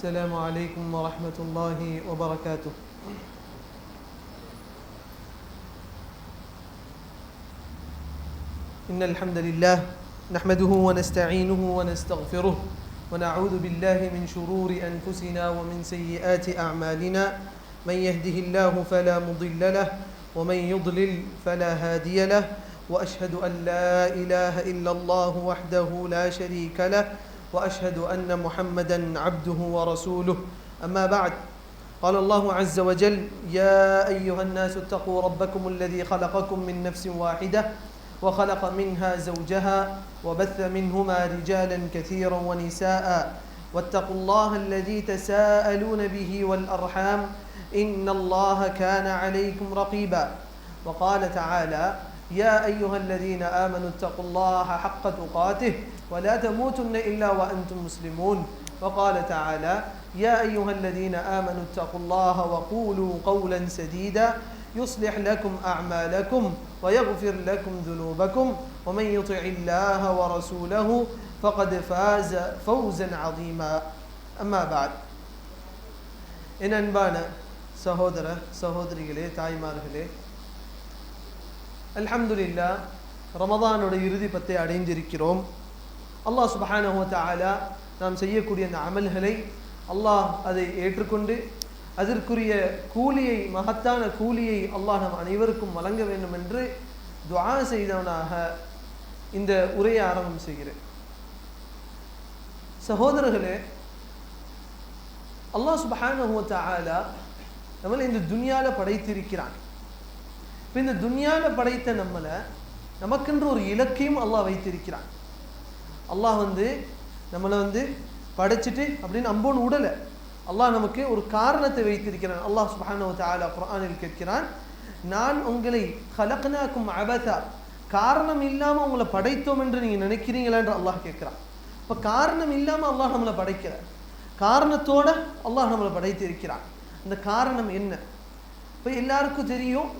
السلام عليكم ورحمة الله وبركاته. إن الحمد لله نحمده ونستعينه ونستغفره ونعوذ بالله من شرور أنفسنا ومن سيئات أعمالنا. من يهده الله فلا مضل له ومن يضلل فلا هادي له، وأشهد أن لا إله إلا الله وحده لا شريك له، وأشهد أن محمدا عبده ورسوله. أما بعد، قال الله عز وجل: يا أيها الناس اتقوا ربكم الذي خلقكم من نفس واحدة وخلق منها زوجها وبث منهما رجالا كثيرا ونساء واتقوا الله الذي تساءلون به والأرحام إن الله كان عليكم رقيبا. وقال تعالى: يا أيها الذين آمنوا اتقوا الله حق تقاته ولا تموتن إلا وأنتم مسلمون. وقال تعالى: يا أيها الذين آمنوا اتقوا الله وقولوا قولا سديدا يصلح لكم أعمالكم ويغفر لكم ذنوبكم ومن يطع الله ورسوله فقد فاز فوزا عظيما. أما بعد، إن أنبان சகோதர சகோதரிகளே, தாய்மார்களே, அல்ஹம்துலில்லாஹ் ரமதானுடைய இறுதி பத்தை அடைந்திருக்கிறோம். அல்லாஹ் சுப்ஹானஹு வ தஆலா நாம் செய்யக்கூடிய அந்த அமல்களை அல்லாஹ் அதை ஏற்றுக்கொண்டு அதற்குரிய கூலியை, மகத்தான கூலியை அல்லாஹ் நம் அனைவருக்கும் வழங்க வேண்டும் என்று துஆ செய்தவனாக இந்த உரையை ஆரம்பம் செய்கிறேன். சகோதரர்களே, அல்லாஹ் சுப்ஹானஹு வ தஆலா நம்மளை இந்த துன்யாவில் படைத்திருக்கிறான். இப்போ இந்த துன்யாவில் படைத்த நமக்கென்று ஒரு இலக்கையும் அல்லாஹ் வைத்திருக்கிறான். அல்லாஹ் நம்மளை படைச்சிட்டு அப்படின்னு அம்போன்னு விடலை. அல்லாஹ் நமக்கு ஒரு காரணத்தை வைத்திருக்கிறான். அல்லாஹ் சுப்ஹானஹு வ தஆலா குர்ஆனில் கேட்கிறான்: நான் உங்களை கலக்னாக்கும் அபதா, காரணம் இல்லாமல் உங்களை படைத்தோம் என்று நீங்கள் நினைக்கிறீங்களா என்று அல்லாஹ் கேட்குறான். இப்போ காரணம் இல்லாமல் அல்லாஹ் நம்மளை படைக்கிறார், காரணத்தோட அல்லாஹ் நம்மளை படைத்திருக்கிறான். அந்த காரணம் என்ன? இப்போ எல்லாருக்கும் தெரியும்,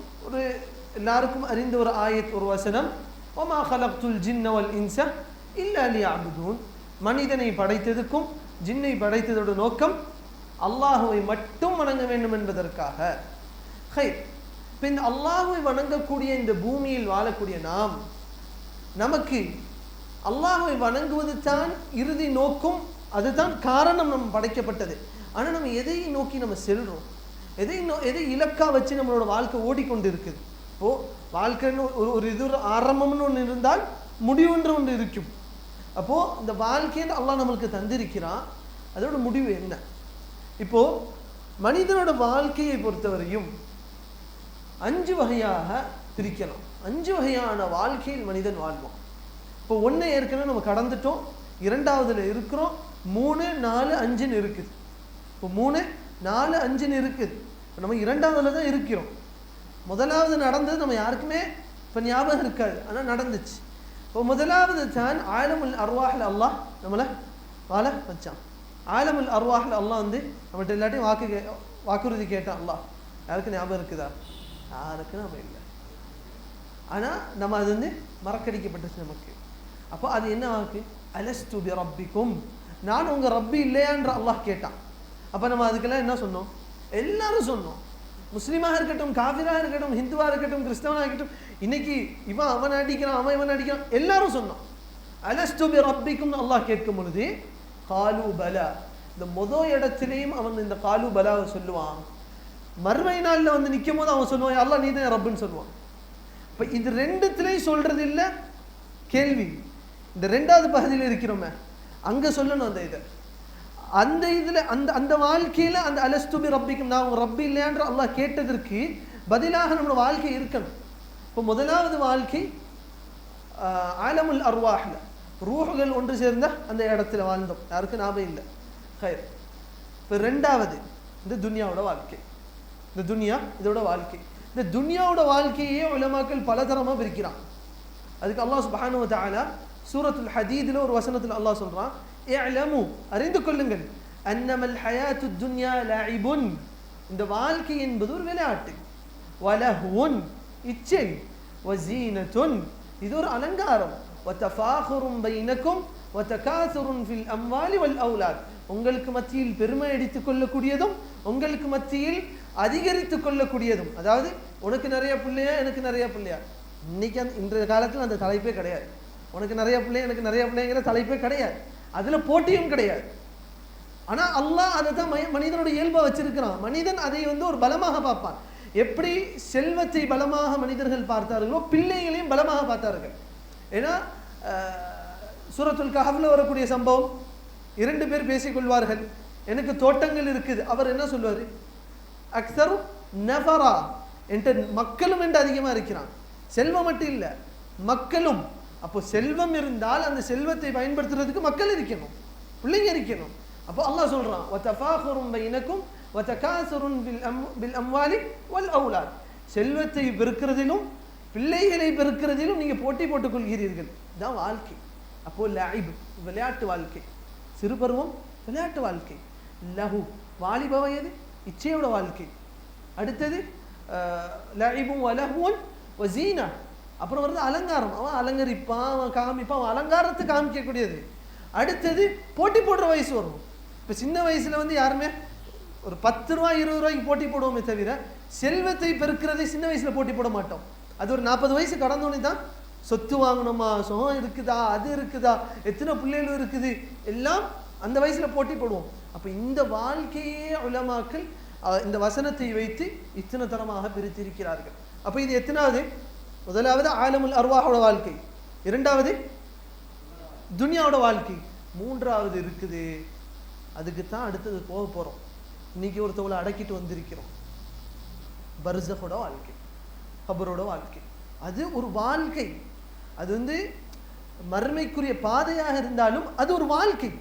எல்லாருக்கும் அறிந்த ஒரு ஆயத், ஒரு வசனம்: வமா கலக்துல் ஜின்ன வல் இன்ஸ இல்லா லியஅபுதூன். மனிதனை படைத்ததுக்கும் ஜின்னை படைத்ததோட நோக்கம் அல்லாஹுவை மட்டும் வணங்க வேண்டும் என்பதற்காக. இப்போ இந்த அல்லாஹுவை வணங்கக்கூடிய இந்த பூமியில் வாழக்கூடிய நமக்கு அல்லாஹுவை வணங்குவது தான் இறுதி நோக்கம், அதுதான் காரணம். நம்ம படைக்கப்பட்டது. ஆனால் நம்ம எதை நோக்கி நம்ம செல்றோம், எதை இலக்கா வச்சு நம்மளோட வாழ்க்கை ஓடிக்கொண்டு இருக்குது. வாழ்க்கைன்னு ஒரு இது ஆரம்பம்னு ஒன்று இருந்தால் முடிவுன்ற ஒன்று இருக்கும். அப்போது இந்த வாழ்க்கைன்னு அல்லாஹ் நம்மளுக்கு தந்திருக்கிறான், அதோட முடிவு என்ன? இப்போது மனிதனோட வாழ்க்கையை பொறுத்தவரையும் 5 வகையாக பிரிக்கலாம். 5 வகையான வாழ்க்கையில் மனிதன் வாழ்வான். இப்போ 1 ஏற்கனவே நம்ம கடந்துட்டோம், 2வதுல இருக்கிறோம், 3, 4, 5ன்னு இருக்குது. இப்போ 3, 4, 5ன்னு இருக்குது. இப்போ நம்ம 2வதுல தான் இருக்கிறோம். 1வது நடந்தது நம்ம யாருக்குமே இப்போ ஞாபகம் இருக்காது, ஆனால் நடந்துச்சு. இப்போ 1வது தான் ஆலமுல் அர்வாஹில் அல்லாஹ் நம்மளை வாழ வச்சான். ஆலமுல் அர்வாஹில் அல்லாஹ் நம்மகிட்ட எல்லாத்தையும் வாக்குறுதி கேட்டான். அல்லாஹ் யாருக்கு ஞாபகம் இருக்குதா? யாருக்கு நம்ம இல்லை. ஆனால் நம்ம அது மறக்கடிக்கப்பட்டுச்சு நமக்கு. அப்போ அது என்ன வாக்கு? அலஸ்து பி ரப்பிக்கும், நான் உங்கள் ரப்பி இல்லையான்ற அல்லாஹ் கேட்டான். அப்போ நம்ம அதுக்கெல்லாம் என்ன சொன்னோம்? எல்லாரும் சொன்னோம். முஸ்லீமாக இருக்கட்டும், காஃபிராக இருக்கட்டும், ஹிந்துவாக இருக்கட்டும், கிறிஸ்தவனாக இருக்கட்டும், இன்னைக்கு அவன் அடிக்கிறான், இவன் அடிக்கிறான், எல்லாரும் சொன்னோம் அலஸ்து பி ரப்பிக்கும் அல்லாஹ் கேட்கும் பொழுது காலு பலா. இந்த இடத்துலையும் அவன் இந்த காலு பலாவை சொல்லுவான். மறுமை நாளில் நிற்கும் போது அவன் சொல்லுவான், அல்லாஹ் நீ தான் ரப்புன்னு சொல்லுவான். இப்போ இது 2த்துலையும் சொல்றது இல்லை கேள்வி. இந்த 2வது பகுதியில் இருக்கிறோமே, அங்கே சொல்லணும் அந்த இதை. அந்த இதில் அந்த வாழ்க்கையில் அந்த அலஸ்து பி ரப்பிக்கும், நான் உங்கள் ரப்பி இல்லையான்ற அல்லாஹ் கேட்டதற்கு பதிலாக நம்மளோட வாழ்க்கை இருக்கணும். இப்போ 1வது வாழ்க்கை ஆலமுல் அர்வாஹ்ல, ரூஹுகள் ஒன்று சேர்ந்த அந்த இடத்துல வாழ்ந்தோம், யாருக்கு ஞாபகம் இல்லை. இப்போ 2வது இந்த துன்யாவோட வாழ்க்கை. இந்த துன்யா இதோட வாழ்க்கை. இந்த துன்யாவோட வாழ்க்கையே உலமாக்கள் பலதரமாக பிரிக்கிறான். அதுக்கு அல்லாஹ் சுப்ஹானஹு வ தஆலா சூரத்துல் ஹதீதில் ஒரு வசனத்தில் அல்லாஹ் சொல்கிறான்: இஅலமு, அறிந்து கொள்ளுங்கள், அன்னமல் ஹயாத்துத் துன்யா லஇபுன், இந்த வாழ்க்கை என்பது ஒரு விளையாட்டு, வலஹுன், இச்சை, வஸீனத்துன், இது ஒரு அலங்காரம், வதஃபாகுரும் பைனக்கும் வதகாசுருன் ஃபில் அம்வாலி வல் அவுலாத் உங்களுக்கு மத்தியில் பெருமை அடித்துக் கொள்ளக்கூடியதும் உங்களுக்கு மத்தியில் அதிகரித்து கொள்ளக்கூடியதும். அதாவது உனக்கு நிறைய பிள்ளையா எனக்கு நிறைய பிள்ளையா, இன்னைக்கு இன்றைய காலத்தில் அந்த தலைப்பே கிடையாது. உனக்கு நிறைய பிள்ளை எனக்கு நிறைய பிள்ளைங்கிற தலைப்பே கிடையாது, அதுல போட்டியும் கிடையாது. ஆனா அல்லாஹ் அதை தான் மனிதனோட இயல்பா வச்சிருக்கிறான். மனிதன் அதை ஒரு பலமாக பார்ப்பான். எப்படி செல்வத்தை பலமாக மனிதர்கள் பார்த்தார்களோ பிள்ளைகளையும் பலமாக பார்த்தார்கள். ஏன்னா சூரத்துல் கஹ்ஃப்ல வரக்கூடிய சம்பவம், 2 பேர் பேசிக்கொள்வார்கள். எனக்கு தோட்டங்கள் இருக்குது. அவர் என்ன சொல்வாரு? அக்ஸரு நஃபரா, என்கிட்ட மக்களும் என்று அதிகமா இருக்கிறான். செல்வம் மட்டும் இல்ல, மக்களும். அப்போ செல்வம் இருந்தால் அந்த செல்வத்தை பயன்படுத்துறதுக்கு மக்கள் இருக்கணும், பிள்ளைங்க இருக்கணும். அப்போ அல்லாஹ் சொல்றான், வதஃபாகுரும் பைனக்கும் வதகாசுருன் பில் அம்வாலி வல் அவுலாத், செல்வத்தை பெருக்கிறதிலும் பிள்ளைகளை பெருக்கிறதிலும் நீங்க போட்டி போட்டுக் கொள்கிறீர்கள். இதான் வாழ்க்கை. அப்போ லஐப் விளையாட்டு வாழ்க்கை, சிறுபருவம் விளையாட்டு வாழ்க்கை. லஹு வாலிப வயது இச்சையோட வாழ்க்கை. அடுத்தது லஐபும் வலஹுன் வஸீனா, அப்புறம் வருது அலங்காரம். அவன் அலங்கரிப்பான், அவன் காமிப்பான், அவன் அலங்காரத்தை காமிக்கக்கூடியது. அடுத்தது போட்டி போடுற வயசு வரும். இப்போ சின்ன வயசுல யாருமே ஒரு 10 ரூபா 20 ரூபாய்க்கு போட்டி போடுவோமே தவிர செல்வத்தை பெருக்கிறதை சின்ன வயசுல போட்டி போட மாட்டோம். அது ஒரு 40 வயசு கடந்தோடனே தான் சொத்து வாங்கணுமா, சுகம் இருக்குதா, அது இருக்குதா, எத்தனை பிள்ளைகள் இருக்குது, எல்லாம் அந்த வயசுல போட்டி போடுவோம். அப்ப இந்த வாழ்க்கையே உலமாக்கள் இந்த வசனத்தை வைத்து இத்தனை தரமாக பிரித்திருக்கிறார்கள். அப்ப இது எத்தனாவது? முதலாவது ஆலமுல் அர்வாஹோட வாழ்க்கை, இரண்டாவது துன்யாவோட வாழ்க்கை, மூன்றாவது இருக்குது. அதுக்கு தான் அடுத்தது போக போறோம். இன்னைக்கு ஒருத்தவளை அடக்கிட்டு வந்திருக்கிறோம், பர்ஸகோட வாழ்க்கை, கபரோட வாழ்க்கை. அது ஒரு வாழ்க்கை. அது மர்மைக்குரிய பாதையாக இருந்தாலும் அது ஒரு வாழ்க்கை.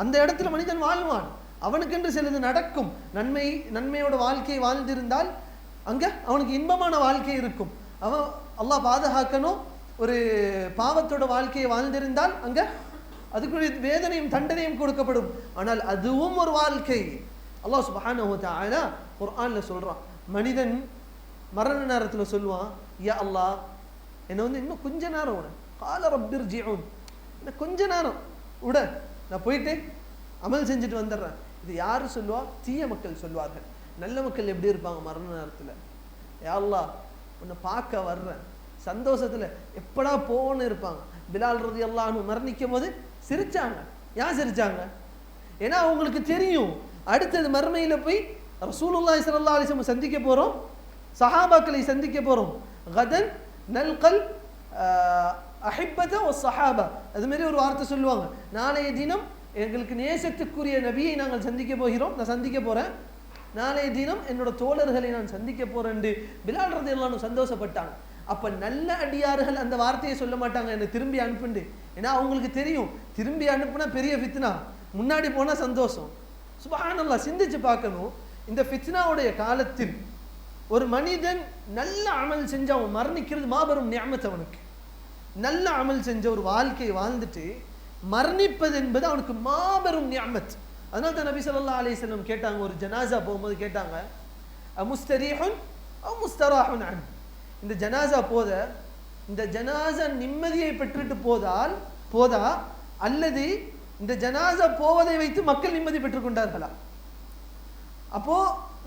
அந்த இடத்துல மனிதன் வாழ்வான், அவனுக்கென்று சிலது நடக்கும். நன்மையோட வாழ்க்கையை வாழ்ந்திருந்தால் அங்க அவனுக்கு இன்பமான வாழ்க்கை இருக்கும். அவன் அல்லாஹ் பாதுகாக்கணும். ஒரு பாவத்தோட வாழ்க்கையை வாழ்ந்திருந்தால் அங்க அதுக்குரிய வேதனையும் தண்டனையும் கொடுக்கப்படும். ஆனால் அதுவும் ஒரு வாழ்க்கை. அல்லாஹ் சுப்ஹானஹு வ தஆலா குர்ஆன்ல சொல்றான், மனிதன் மரண நேரத்துல சொல்லுவான், யா அல்லாஹ் என்ன இன்னும் கொஞ்ச நேரம் விட, கால ரப்பிர்ஜிஊன், இன்னும் கொஞ்ச நேரம் விட, நான் போயிட்டு அமல் செஞ்சுட்டு வந்துடுறேன். இது யாரு சொல்லுவா? தீய மக்கள் சொல்வார்கள். நல்ல மக்கள் எப்படி இருப்பாங்க மரண நேரத்துல? யா அல்லாஹ் உன்னை பார்க்க வர்றேன், சந்தோஷத்துல எப்படா போன்னு இருப்பாங்க. பிலால் ரலியல்லாஹு அன்ஹு மரணிக்கும் போது சிரிச்சாங்க. ஏன் சிரிச்சாங்க? ஏன்னா அவங்களுக்கு தெரியும் அடுத்தது மறுமையில போய் ரசூலுல்லாஹி ஸல்லல்லாஹு அலைஹி வஸல்லம் சந்திக்க போறோம், சஹாபாக்களை சந்திக்க போறோம். கதன் நல்கல் அஹிப்பத வ ஸஹாபா, அது மாதிரி ஒரு வார்த்தை சொல்லுவாங்க, நாளைய தினம் எங்களுக்கு நேசத்துக்குரிய நபியை நாங்கள் சந்திக்க போகிறோம், நான் சந்திக்க போறேன், நாளைய தினம் என்னோட தோழர்களை நான் சந்திக்க போறேன். பிலால் ரலியல்லாஹு அன்ஹு சந்தோஷப்பட்டாங்க. அப்ப நல்ல அடியார்கள் அந்த வார்த்தையை சொல்ல மாட்டாங்க, என்னை திரும்பி அனுப்புண்டு. ஏன்னா அவங்களுக்கு தெரியும் திரும்பி அனுப்புனா பெரிய ஃபித்னா, முன்னாடி போனா சந்தோஷம். சுப்ஹானல்லாஹ், சிந்திச்சு பார்க்கணும். இந்த ஃபித்னாவுடைய காலத்தில் ஒரு மனிதன் நல்ல அமல் செஞ்சு அவன் மரணிக்கிறது மாபெரும் நிஅமத். அவனுக்கு நல்ல அமல் செஞ்ச ஒரு வாழ்க்கையை வாழ்ந்துட்டு மரணிப்பது என்பது அவனுக்கு மாபெரும் நிஅமத். அதனால தான் நபி ஸல்லல்லாஹு அலைஹி வஸல்லம் கேட்டாங்க, ஒரு ஜனாஸா போகும்போது கேட்டாங்க, அமுஸ்தரீஹுன் அவ் முஸ்தராஹுன் அன், இந்த ஜனாஸா போத, இந்த ஜனாஸா நிம்மதியை பெற்றுட்டு போதா அல்லது இந்த ஜனாஸா போவதை வைத்து மக்கள் நிம்மதி பெற்றுக் கொண்டார்களா? அப்போ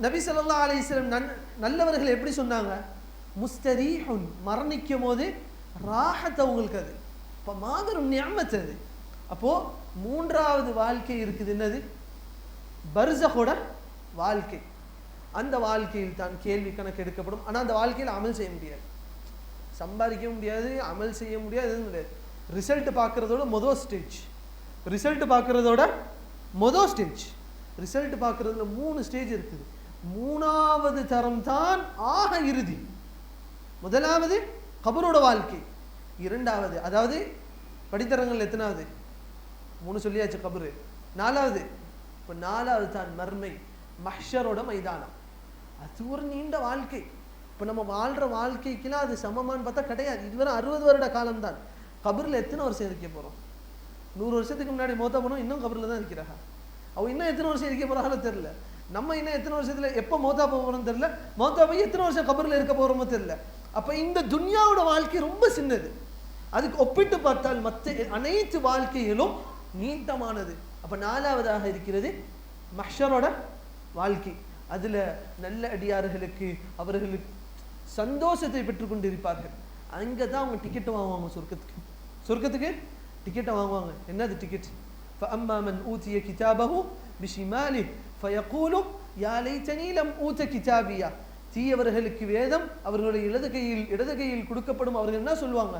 நபி ஸல்லல்லாஹு அலைஹி வஸல்லம் நல்லவர்கள் எப்படி சொன்னாங்க? முஸ்தரீஹுன், மரணிக்கும் போது ராஹத் அவங்களுக்கு, அது இப்போ மாபெரும் நிஅமத் அது. அப்போ மூன்றாவது வாழ்க்கை இருக்குது, என்னது? பர்ஸகோட வாழ்க்கை. அந்த வாழ்க்கையில் தான் கேள்வி கணக்கு எடுக்கப்படும். ஆனால் அந்த வாழ்க்கையில் அமல் செய்ய முடியாது, சம்பாதிக்க முடியாது, அமல் செய்ய முடியாது, எதுவும் கிடையாது. ரிசல்ட் பார்க்கறதோட மொதல் ஸ்டேஜ், ரிசல்ட் பார்க்கறதோட மொதல் ஸ்டேஜ், ரிசல்ட் பார்க்கறதுல 3 ஸ்டேஜ் இருக்குது. மூணாவது தரம் தான் ஆக இறுதி. முதலாவது கபரோட வாழ்க்கை, இரண்டாவது அதாவது படித்தரங்கள் எத்தனாவது? 3 சொல்லியாச்சு கபரு. நாலாவது, இப்போ நாலாவது தான் மர்மை, மஹ்ஷரோட மைதானம். அது ஒரு நீண்ட வாழ்க்கை. இப்போ நம்ம வாழ்ற வாழ்க்கைக்கெல்லாம் அது சமமானு பார்த்தா கிடையாது. இதுவரை 60 வருட காலம்தான். கபரில் எத்தனை வருஷம் இருக்க போகிறோம்? 100 வருஷத்துக்கு முன்னாடி மௌத்தா போனோம், இன்னும் கபரில் தான் இருக்கிறாங்க. அவன் இன்னும் எத்தனை வருஷம் இருக்க போகிறாங்களோ தெரியல. நம்ம இன்னும் எத்தனை வருஷத்தில் எப்போ மௌத்தா போகிறோம்னு தெரியல, மௌத்தா போய் எத்தனை வருஷம் கபரில் இருக்க போகிறோமோ தெரியல. அப்போ இந்த துன்யாவோட வாழ்க்கை ரொம்ப சின்னது. அதுக்கு ஒப்பிட்டு பார்த்தால் மற்ற அனைத்து வாழ்க்கைகளும் நீட்டமானது. அப்ப நாலாவதாக இருக்கிறது மஹ்ஷரோட வாழ்க்கை. அதுல நல்ல அடியார்களுக்கு அவர்களுக்கு சந்தோஷத்தை பெற்றுக் கொண்டிருப்பார்கள். அங்கதான் அவங்க டிக்கெட் வாங்குவாங்க சொர்க்கத்துக்கு டிக்கெட்டை வாங்குவாங்க. என்னது டிக்கெட்? فأما من أوتي كتابه بشماله فيقول يا ليتني لم أوت كتابيا. தீயவர்களுக்கு வேதம் அவர்களுடைய இடது கையில் கொடுக்கப்படும். அவர்கள் என்ன சொல்லுவாங்க?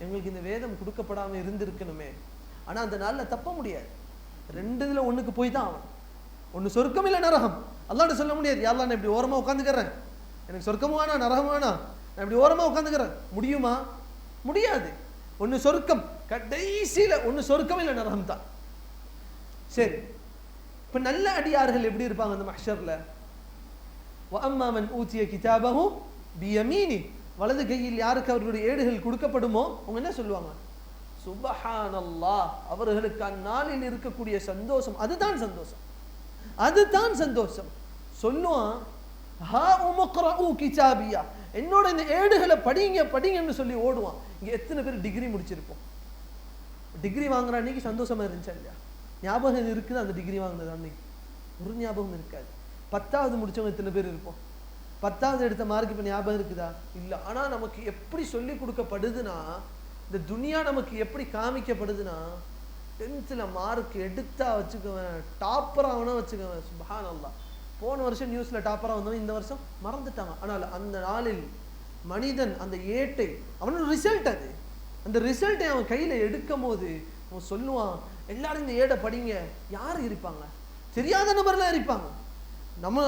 எங்களுக்கு இந்த வேதம் கொடுக்கப்படாம இருந்திருக்கணுமே. ஆனா அந்த நாள்ல தப்ப முடியாது. ரெண்டுல ஒண்ணுக்கு போய் தான் ஆகும். ஒண்ணு சொர்க்கம் இல்ல நரகம். அல்லாஹ்ட்ட சொல்ல முடியாது, யா அல்லாஹ் நான் இப்படி ஓரமா உட்கார்ந்துக்கிறேன், எனக்கு சொர்க்கமும் வேணாம் நரகமும் வேணாம், நான் இப்படி ஓரமா உட்கார்ந்துக்கிறேன். முடியுமா? முடியாது. ஒண்ணு சொர்க்கம், கடைசியில ஒண்ணு சொர்க்கம் இல்ல நரகம் தான். சரி, இப்ப நல்ல அடியார்கள் எப்படி இருப்பாங்க அந்த மஹ்ஷர்ல? وَأَمَّا مَنْ أُوتِيَ كِتَابَهُ بِيَمِينِهِ. வலது கையில் யாருக்கு அவர்களுடைய ஏடுகள் கொடுக்கப்படுமோ அவங்க என்ன சொல்லுவாங்க? சுப்ஹானல்லாஹ். அவர்களுக்கு அந்நாளில் இருக்கக்கூடிய சந்தோஷம், அதுதான் சந்தோஷம், அதுதான் சந்தோஷம். சொல்லுவான், ஹா உம்க்ரஉ கிதாபியா, என்னோட இந்த ஏடுகளை படிங்க படிங்கன்னு சொல்லி ஓடுவான். இங்க எத்தனை பேர் டிகிரி முடிச்சிருப்போம்? டிகிரி வாங்குற அன்னைக்கு சந்தோஷமா இருந்துச்சா இல்லையா? ஞாபகம் இருக்குது அந்த டிகிரி வாங்கினது அன்னைக்கு? ஒரு ஞாபகம் இருக்காது. 10வது முடிச்சவங்க எத்தனை பேர் இருப்போம்? 10வது எடுத்த மார்க் இப்ப ஞாபகம் இருக்குதா? இல்ல. ஆனா நமக்கு எப்படி சொல்லி கொடுக்கப்படுதுன்னா, இந்த துனியா நமக்கு எப்படி காமிக்கப்படுதுன்னா, 10th மார்க் எடுத்தா வச்சுக்குவேன், டாப்பரா அவனா வச்சுக்குவேன். சுப்ஹானல்லாஹ். போன வருஷம் நியூஸ்ல டாப்பரா வந்தவன் இந்த வருஷம் மறந்துட்டாங்க. ஆனால் அந்த நாளில் மனிதன் அந்த ஏட்டை, அவனோட ரிசல்ட், அது அந்த ரிசல்ட்டை அவன் கையில எடுக்கும் போது அவன் சொல்லுவான், எல்லாரும் இந்த ஏடை படிங்க. யாரு இருப்பாங்க? தெரியாத நபர்லாம் இருப்பாங்க. நம்ம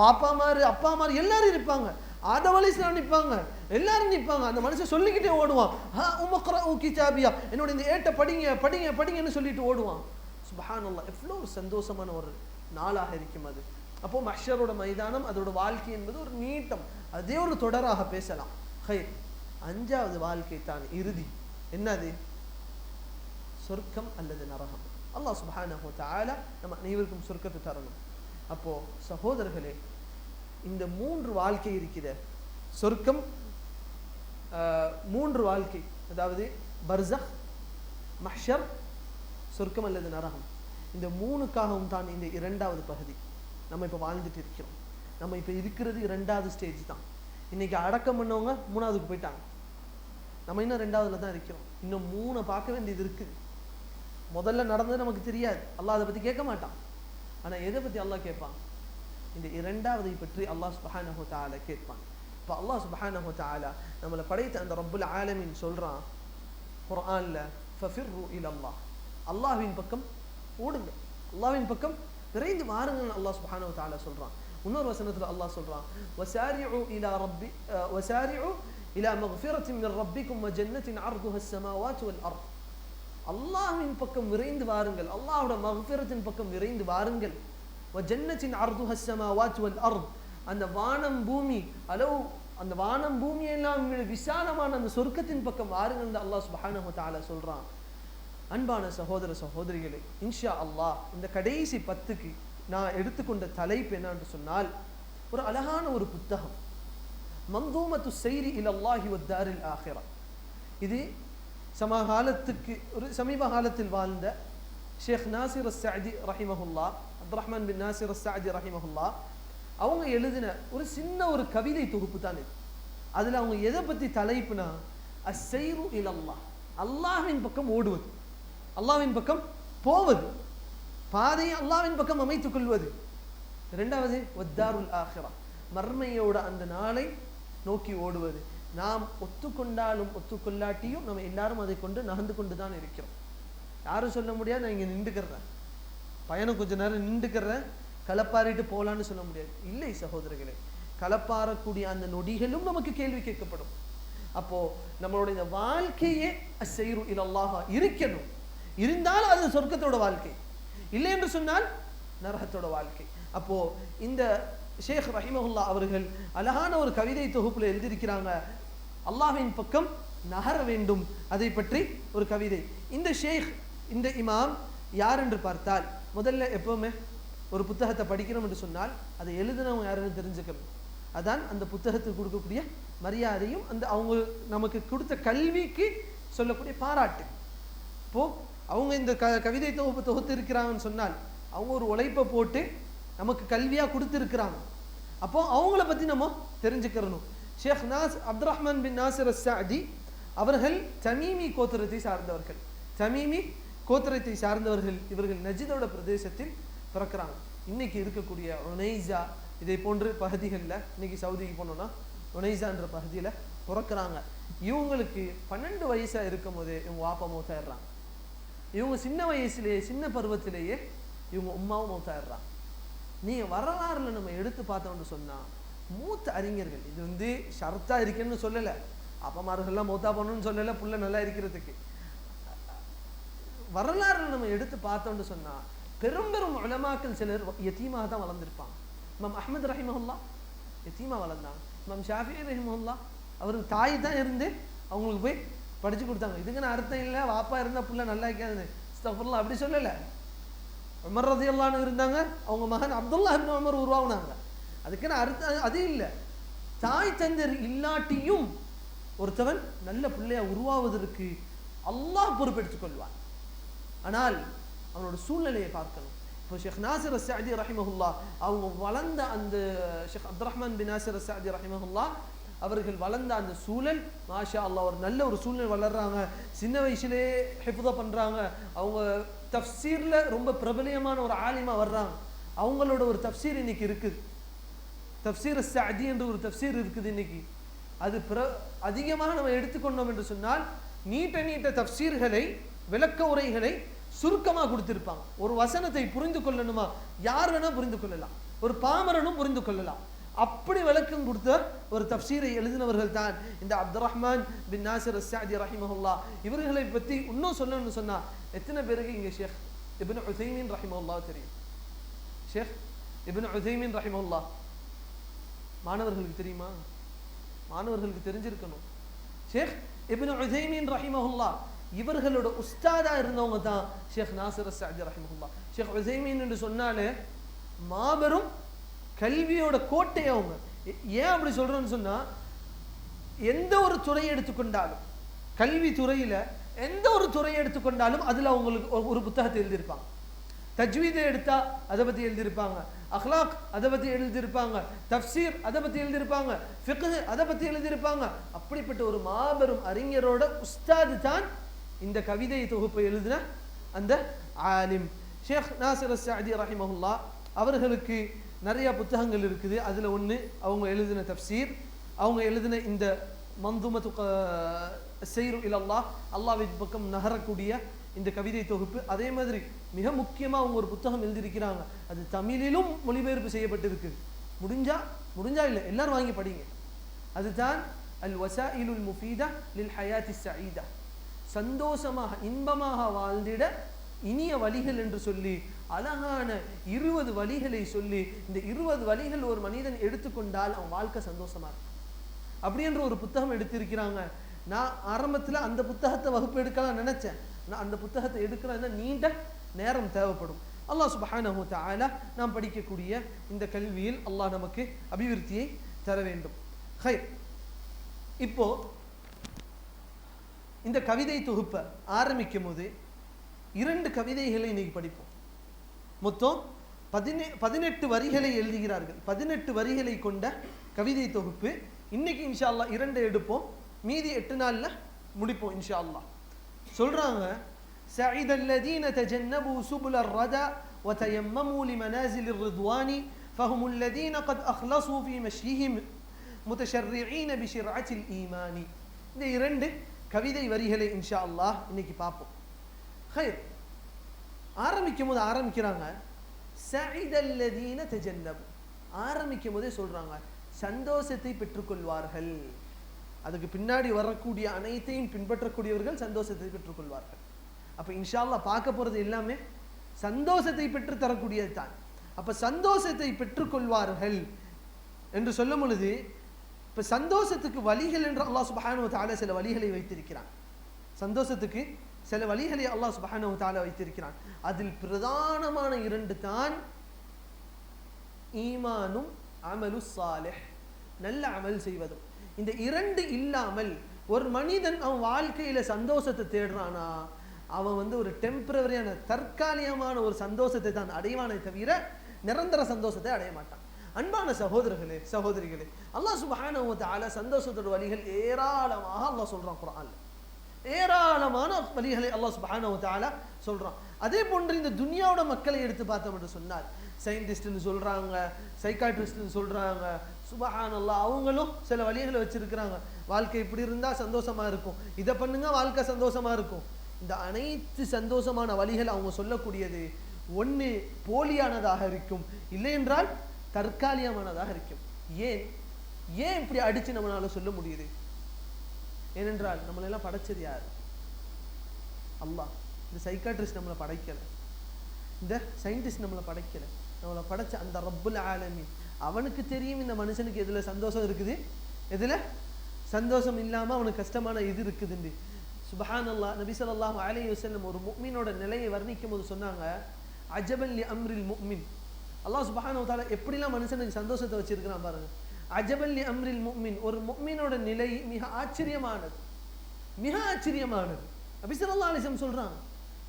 அப்பா அம்மா எல்லாரும் இருப்பாங்க. ஆதம் அலைஹிஸ்ஸலாம் நிற்பாங்க, எல்லாரும் நிற்பாங்க. அந்த மனுஷன் சொல்லிக்கிட்டே ஓடுவான், ஹா உம்க்ரஉ கிதாபியா, என்னோட இந்த ஏட்டை படிங்க படிங்க படிங்கன்னு சொல்லிட்டு ஓடுவான். சுப்ஹானல்லாஹ். எவ்வளோ ஒரு சந்தோஷமான ஒரு நாளாக இருக்கும் அது. அப்போ மஹ்ஷரோட மைதானம், அதோட வாழ்க்கை என்பது ஒரு நீட்டம், அதே ஒரு தொடராக பேசலாம். ஹைர். 5வது வாழ்க்கை தான் இறுதி. என்னது? சொர்க்கம் அல்லது நரகம். அல்லாஹ் சுப்ஹானஹு வ தஆலா நம்ம அனைவருக்கும் சொர்க்கத்தை தரணும். அப்போ சகோதரர்களே, இந்த 3 வாழ்க்கை இருக்கிற சொர்க்கம், 3 வாழ்க்கை, அதாவது பர்ஸக், மஹ்ஷர், சொர்க்கம் அல்லது நரகம், இந்த 3க்காகவும் தான் இந்த 2வது பகுதி நம்ம இப்போ வாழ்ந்துட்டு இருக்கிறோம். நம்ம இப்போ இருக்கிறது 2வது ஸ்டேஜ் தான். இன்னைக்கு அடக்கம் பண்ணவங்க 3வதுக்கு போயிட்டாங்க. நம்ம இன்னும் 2வதுல தான் இருக்கிறோம். இன்னும் 3 பார்க்க வேண்டியது இருக்குது. முதல்ல நடந்தது நமக்கு தெரியாது, அல்லாஹ் அதை பத்தி கேட்க மாட்டான். ஆனா எதை பத்தி அல்லாஹ் கேட்பான்? இந்த 2வதை பற்றி அல்லாஹ் சுப்ஹானஹு வ தஆலா கேட்பான். இப்போ அல்லாஹ் சுப்ஹானஹு வ தஆலா நம்மளை படைத்த அந்த ரப்புல் ஆலமீன் சொல்றான் குர்ஆன்ல, ஃபஃபிர்ரு இலல்லாஹ், அல்லாஹ்வின் பக்கம் ஓடுங்க, அல்லாஹ்வின் பக்கம் விரைந்து வாருங்கள் அல்லாஹ் சுப்ஹானஹு வ தஆலா சொல்றான். இன்னொரு வசனத்துல அல்லாஹ் சொல்றான், வசாரிஉ இலா மக்ஃபிரத்தின் மின் ரப்பிக்கும் வ ஜன்னத்தின் அர்துஹா ஸ்-ஸமாவாத்து வல் அர்த். அல்லாஹ்வின் பக்கம் விரைந்து வாருங்கள், அல்லாஹ்வோட மக்ஃபிரத்தின் பக்கம் விரைந்து வாருங்கள். வ ஜன்னத்தின் அர்துஹா ஸ்-ஸமாவாத்து வல் அர்த், அந்த வானம் பூமி அளவு, அந்த வானம் பூமி எல்லாம் விசாலமான அந்த சொர்க்கத்தின் பக்கம் வாருங்கள் என்று அல்லாஹ் சுப்ஹானஹு வ தஆலா சொல்றான். அன்பான சகோதர சகோதரிகளே, இன்ஷா அல்லாஹ் இந்த கடைசி 10க்கு நான் எடுத்துக்கொண்ட தலைப்பு என்னன்னு சொன்னால், ஒரு அழகான ஒரு புத்தகம், மன்தூமத்து ஸைரி இலல்லாஹி வத்தாரில் ஆஹிரா. இது சமகாலத்துக்கு ஒரு சமீப காலத்தில் வாழ்ந்த ஷேக் நாசிர் அஸ்-சஅதி ரஹிமஹுல்லாஹ், அப்துல் ரஹ்மான் பின் நாசிர் அஸ்-சஅதி ரஹிமஹுல்லாஹ், அவங்க எழுதின ஒரு சின்ன ஒரு கவிதை தொகுப்பு தான் இது. அதுல அவங்க எதை பத்தி தலைப்புனா, அஸ்-ஸைரு இலல்லாஹ், அல்லாஹ்வின் பக்கம் ஓடுவது, அல்லாஹ்வின் பக்கம் போவது, பாதையை அல்லாஹ்வின் பக்கம் அமைத்துக் கொள்வது. 2வது வத்தாருல் ஆஹிரா, மர்மையோட அந்த நாளை நோக்கி ஓடுவது. நாம் ஒத்துக்கொண்டாலும் ஒத்துக்கொள்ளாட்டியும் நம்ம எல்லாரும் அதை கொண்டு நகர்ந்து கொண்டு தான் இருக்கிறோம். யாரும் சொல்ல முடியாது நான் இங்க நின்றுக்கிறேன், பயணம் கொஞ்ச நேரம் நின்றுக்கிறேன், களப்பாரிட்டு போலான்னு சொல்ல முடியாது. இல்லை சகோதரர்களே, களப்பாறக்கூடிய அந்த நொடிகளும் நமக்கு கேள்வி கேட்கப்படும். அப்போ நம்மளுடைய இந்த வாழ்க்கையே அஸ்ஸைரு இலல்லாஹ் இருக்கணும். இருந்தால் அது சொர்க்கத்தோட வாழ்க்கை, இல்லை என்று சொன்னால் நரகத்தோட வாழ்க்கை. அப்போ இந்த ஷேக் ரஹிமஹுல்லாஹ் அவர்கள் அழகான ஒரு கவிதை தொகுப்புல எழுதியிருக்கிறாங்க, அல்லாஹ்வின் பக்கம் நகர வேண்டும், அதை பற்றி ஒரு கவிதை. இந்த ஷேக், இந்த இமாம் யார் என்று பார்த்தால், முதல்ல எப்பவுமே ஒரு புத்தகத்தை படிக்கணும் என்று சொன்னால் அதை எழுதினவங்க யாருன்னு தெரிஞ்சுக்கணும். அதான் அந்த புத்தகத்துக்கு கொடுக்கக்கூடிய மரியாதையும் அந்த அவங்க நமக்கு கொடுத்த கல்விக்கு சொல்லக்கூடிய பாராட்டு. இப்போ அவங்க இந்த கவிதை தொகுப்பு தொகுத்து இருக்கிறாங்கன்னு சொன்னால் அவங்க ஒரு உழைப்பை போட்டு நமக்கு கல்வியாக கொடுத்துருக்கிறாங்க. அப்போ அவங்கள பற்றி நம்ம தெரிஞ்சுக்கிறணும். ஷேக் அப்துல் ரஹ்மான் பின் நாசிர் அஸ்-சாதி அவர்கள் தமீமி கோத்திரத்தை சார்ந்தவர்கள். தமீமி கோத்திரத்தை சார்ந்தவர்கள். இவர்கள் நஜிதோட பிரதேசத்தில் பிறக்கிறாங்க. இன்னைக்கு இருக்கக்கூடிய உனைஸா இதை போன்று பகுதிகளில், இன்னைக்கு சவுதிக்கு போனோம்னா உனைஸான்ற பகுதியில் பிறக்கிறாங்க. இவங்களுக்கு 12 வயசாக இருக்கும் போதே இவங்க வாப்பா மௌத்தாயிடுறாங்க. இவங்க சின்ன வயசுலேயே, சின்ன பருவத்திலேயே இவங்க உம்மாவும் மௌத்தாயிடுறாங்க. நீங்கள் வரலாறுல நம்ம எடுத்து பார்த்தோம்னு சொன்னால் மூத்த அறிஞர்கள், இது ஷர்த்தா இருக்குன்னு சொல்லலை, அப்பமார்கள்லாம் மௌத்தா பண்ணணும்னு சொல்லலை, புள்ள நல்லா இருக்கிறதுக்கு. வரலாறுல நம்ம எடுத்து பார்த்தோம்னு சொன்னால் பெரும் பெரும் உலமாக்கள் சிலர் யத்தீமாக தான் வளர்ந்துருப்பாங்க. இமாம் அஹ்மத் ரஹிமஹுல்லா யத்தீமாக வளர்ந்தாங்க. இமாம் ஷாஃபி ரஹிமஹுல்லா அவருக்கு தாய் தான் இருந்து அவங்களுக்கு போய் படித்து கொடுத்தாங்க. இதுக்குன்னு அர்த்தம் இல்லை வாப்பா இருந்தால் புள்ள நல்லா இருக்காது, அஸ்தக்ஃபிருல்லாஹ் அப்படி சொல்லலை. உமர் ரலியல்லாஹு அன்ஹு இருந்தாங்க, அவங்க மகன் அப்துல்லா இப்னு உமர் உருவாகுனாங்க. அதுக்குன்னு அர்த்தம் அது இல்லை. தாய் தந்தர் இல்லாட்டியும் ஒருத்தவன் நல்ல பிள்ளையா உருவாவதற்கு அல்லாஹ் பொறுப்பெடுத்துக் கொள்வான். ஆனால் அவனோட சூழ்நிலையை பார்க்கணும். இப்போ ஷேக் நாசிர் அஸ்-சாதி ரஹிமஹுல்லா அவங்க வளர்ந்த அந்த ஷேக் அப்துல் ரஹ்மான் பின் நாசிர் அஸ்-சாதி ரஹிமஹுல்லா அவர்கள் வளர்ந்த அந்த சூழல் மாஷா அல்லாஹ் ஒரு நல்ல ஒரு சூழ்நிலை வளர்றாங்க. சின்ன வயசுலேயே ஹிஃப்தா பண்ணுறாங்க. அவங்க தஃப்சீரில் ரொம்ப பிரபலியமான ஒரு ஆலிமா வர்றாங்க. அவங்களோட ஒரு தஃப்சீர் இன்னைக்கு இருக்குது, தஃப்சீர் அஸ்-சாதி என்ற ஒரு தஃப்சீர் இருக்குது இன்னைக்கு. அது அதிகமாக நம்ம எடுத்துக்கொண்டோம் என்று சொன்னால் நீட்ட தஃப்சீர்களை, விளக்க உரைகளை சுருக்கமாக கொடுத்திருப்பாங்க. ஒரு வசனத்தை புரிந்து கொள்ளணுமா யார் வேணா புரிந்து கொள்ளலாம், ஒரு பாமரனும் புரிந்து கொள்ளலாம். அப்படி விளக்கம் கொடுத்த ஒரு தஃப்சீரை எழுதினவர்கள் தான் இந்த அப்துல் ரஹ்மான் பின் நாசிர் அஸ்-சாதி ரஹிமஹுல்லா. இவர்களை பற்றி இன்னும் சொல்லணும்னு சொன்னா எத்தனை பேருக்கு இங்கே ஷேக் இப்னு உதைமீன் ரஹிமஹுல்லா தெரியும்? ஷேக் இப்னு உதைமீன் ரஹிமஹுல்லா மாணவர்களுக்கு தெரியுமா? மாணவர்களுக்கு தெரிஞ்சிருக்கணும். ஷேக் இப்னு உதைமீன் ரஹிமஹுல்லா இவர்களோட உஸ்தாதா இருந்தவங்க தான் ஷேக் நாசிர் அஸ்-சாதி ரஹிமஹுல்லா. ஷேக் உதைமீன் என்று சொன்னாலே மாபெரும் கல்வியோட கோட்டை அவங்க. ஏன் அப்படி சொல்றேன்னு சொன்னா எந்த ஒரு துறையை எடுத்துக்கொண்டாலும், கல்வி துறையில எந்த ஒரு துறையை எடுத்துக்கொண்டாலும் அதுல அவங்களுக்கு ஒரு புத்தகத்தை எழுதியிருப்பாங்க. தஜ்வீதை எடுத்தா அதை பத்தி எழுதியிருப்பாங்க, அஹ்லாக் அதை பத்தி எழுதியிருப்பாங்க, தஃப்சீர் அதை பத்தி எழுதியிருப்பாங்க, ஃபிக்ஹ் அதை பத்தி எழுதியிருப்பாங்க. அப்படிப்பட்ட ஒரு மாபெரும் அறிஞரோட உஸ்தாது தான் இந்த கவிதை தொகுப்பை எழுதின அந்த ஆலிம் ஷேக் நாசிர் அஸ்-சாதி ரஹிமஹுல்லா. அவர்களுக்கு நிறைய புத்தகங்கள் இருக்குது. அதில் ஒன்று அவங்க எழுதின தஃப்சீர், அவங்க எழுதின இந்த மந்துமத்து ஸைரு இலல்லாஹ், அல்லாஹ்வின் பக்கம் நகரக்கூடிய இந்த கவிதை தொகுப்பு. அதே மாதிரி மிக முக்கியமாக அவங்க ஒரு புத்தகம் எழுதியிருக்கிறாங்க, அது தமிழிலும் மொழிபெயர்ப்பு செய்யப்பட்டிருக்கு. முடிஞ்சா இல்லை எல்லாரும் வாங்கி படிங்க. அதுதான் அல் வசாயிலுல் முஃபீதா லில் ஹயாத்தி ஸஈதா, சந்தோஷமாக இன்பமாக வாழ்ந்திட இனிய வழிகள் என்று சொல்லி அழகான 20 வழிகளை சொல்லி, இந்த 20 வழிகள் ஒரு மனிதன் எடுத்துக்கொண்டால் அவன் வாழ்க்கை சந்தோஷமா இருக்கும் அப்படின்ற ஒரு புத்தகம் எடுத்திருக்கிறாங்க. நான் ஆரம்பத்தில் அந்த புத்தகத்தை வகுப்பு எடுக்கலாம் நினைச்சேன். நான் அந்த புத்தகத்தை எடுக்கிறேன்னா நீண்ட நேரம் தேவைப்படும். அல்லாஹ் சுப்ஹானஹு வ தஆலா நாம் படிக்கக்கூடிய இந்த கல்வியில் அல்லாஹ் நமக்கு அபிவிருத்தியை தர வேண்டும். ஹைர், இப்போ இந்த கவிதை தொகுப்பை ஆரம்பிக்கும் போது 2 கவிதைகளை இன்னைக்கு படிப்போம். மொத்தம் 18 வரிகளை எழுதுகிறார்கள். 18 வரிகளை கொண்ட கவிதை தொகுப்பு. இன்னைக்கு இன்ஷா அல்லாஹ் 2 எடுப்போம், மீதி 8 நாள்ல முடிப்போம் இன்ஷா அல்லாஹ். சொல்றாங்க, سعيد الذين تجنبوا سبل الردى وتيمموا لمنازل الرضوان فهم الذين قد أخلصوا في مشيهم متشرعين بشرعة الإيمان. இந்த 2 கவிதை வரிகளை இன்ஷா அல்லாஹ் இன்னைக்கு பார்ப்போம். ஹைர், ஆரம்பிக்கும் போது ஆரம்பிக்கிறாங்க سعيد الذين تجنبوا, ஆரம்பிக்கும் போதே சொல்றாங்க சந்தோஷத்தை பெற்றுக்கொள்வார்கள். அதுக்கு பின்னாடி வரக்கூடிய அனைத்தையும் பின்பற்றக்கூடியவர்கள் சந்தோஷத்தை பெற்றுக்கொள்வார்கள். அப்ப இன்ஷா அல்லாஹ் பார்க்க போறது எல்லாமே சந்தோஷத்தை பெற்று தரக்கூடியது தான். அப்ப சந்தோஷத்தை பெற்றுக்கொள்வார்கள் என்று சொல்லும் பொழுது இப்ப சந்தோஷத்துக்கு வழிகள் என்று அல்லாஹ் சுப்ஹானஹு வ தஆலா சில வழிகளை வைத்திருக்கிறான். சந்தோஷத்துக்கு சில வழிகளை அல்லாஹ் சுப்ஹானஹு வ தஆலா வைத்திருக்கிறான். அதில் பிரதானமான 2 தான் ஈமானும் அமலு சாலிஹ், நல்ல அமல் செய்வதும். இந்த 2 இல்லாமல் ஒரு மனிதன் அவன் வாழ்க்கையில சந்தோஷத்தை தேடுறானா அவன் ஒரு டெம்பரவரியான தற்காலிகமான ஒரு சந்தோஷத்தை தான் அடைவானே தவிர நிரந்தர சந்தோஷத்தை அடைய மாட்டான். அன்பான சகோதரர்களே சகோதரிகளே, அல்லாஹ் சுப்ஹானஹு வ தஆலா சந்தோஷத்தோட வழிகள் ஏராளமாக அல்லாஹ் சொல்றான் குர்ஆன்ல. ஏராளமான வழிகளை அல்லாஹ் சுப்ஹானஹு வ தஆலா சொல்றான். அதே போன்று இந்த துனியாவோட மக்களை எடுத்து பார்த்தோம் என்று சொன்னால், சயின்டிஸ்ட்னு சொல்றாங்க, சைக்காட்ரிஸ்ட்னு சொல்றாங்க, சுப்ஹானல்லாஹ், அவங்களும் சில வழிகளை வச்சிருக்கிறாங்க. வாழ்க்கை இப்படி இருந்தா சந்தோஷமா இருக்கும், இதை பண்ணுங்க வாழ்க்கை சந்தோஷமா இருக்கும். இந்த அனைத்து சந்தோஷமான வழிகள் அவங்க சொல்லக்கூடியது ஒன்று போலியானதாக இருக்கும், இல்லை என்றால் தற்காலிகமானதாக இருக்கும். ஏன் ஏன் இப்படி அடிச்சு நம்மளால சொல்ல முடியுது? ஏனென்றால் நம்மளெல்லாம் படைச்சது யார்? அல்லாஹ். இந்த சைக்காட்ரிஸ்ட் நம்மளை படைக்கல, இந்த சயின்டிஸ்ட் நம்மளை படைக்கல, நம்மளை படைச்ச அந்த ரப்புல் ஆலமீன் அவனுக்கு தெரியும் இந்த மனுஷனுக்கு எதுல சந்தோஷம் இருக்குது, எதுல சந்தோஷம் இல்லாம அவனுக்கு கஷ்டமான இது இருக்குதுன்னு. சுப்ஹானல்லாஹ். நபி ஸல்லல்லாஹு அலைஹி வஸல்லம் ஒரு முஃமினோட நிலையை வர்ணிக்கும் போது சொன்னாங்க, அஜபன் லி அம்ரில் முஃமின். அல்லாஹ் சுப்ஹானஹு வ தஆலா எப்படிலாம் மனுஷனுக்கு சந்தோஷத்தை வச்சிருக்கிறான் பாருங்க. அஜபன் லி அம்ரில் முஃமின், ஒரு முஃமினோட நிலை மிக ஆச்சரியமானது, மிக ஆச்சரியமானது. நபி ஸல்லல்லாஹு அலைஹி வஸல்லம் சொல்றாங்க,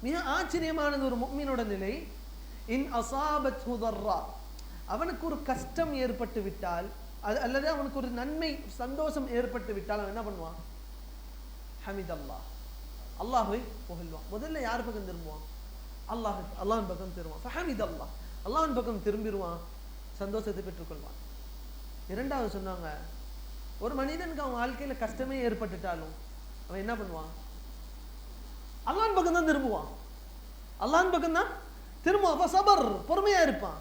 மிக ஆச்சரியமானது ஒரு முஃமினோட நிலை. இன் அஸாபத்ஹு தர்ரா, அவனுக்கு ஒரு கஷ்டம் ஏற்பட்டு விட்டால், அல்லது அவனுக்கு ஒரு நன்மை சந்தோஷம் ஏற்பட்டு விட்டால் அவன் என்ன பண்ணுவான்? ஹமிதல்லாஹ், அல்லாஹ்வை புகழ்வான். முதல்ல யார் பக்கம் திரும்புவான்? அல்லாஹ்வின் பக்கம் திரும்புவான். ஃபஹமிதல்லாஹ், அல்லாஹ்வின் பக்கம் திரும்பிடுவான், சந்தோஷத்தை பெற்றுக்கொள்வான். இரண்டாவது சொன்னாங்க, ஒரு மனிதனுக்கு அவன் வாழ்க்கையில கஷ்டமே ஏற்பட்டுட்டாலும் அவன் என்ன பண்ணுவான்? அல்லாஹ்வின் பக்கம் தான் திரும்புவான், அல்லாஹ்வின் பக்கம் தான் திரும்புவான். சபர், பொறுமையா இருப்பான்.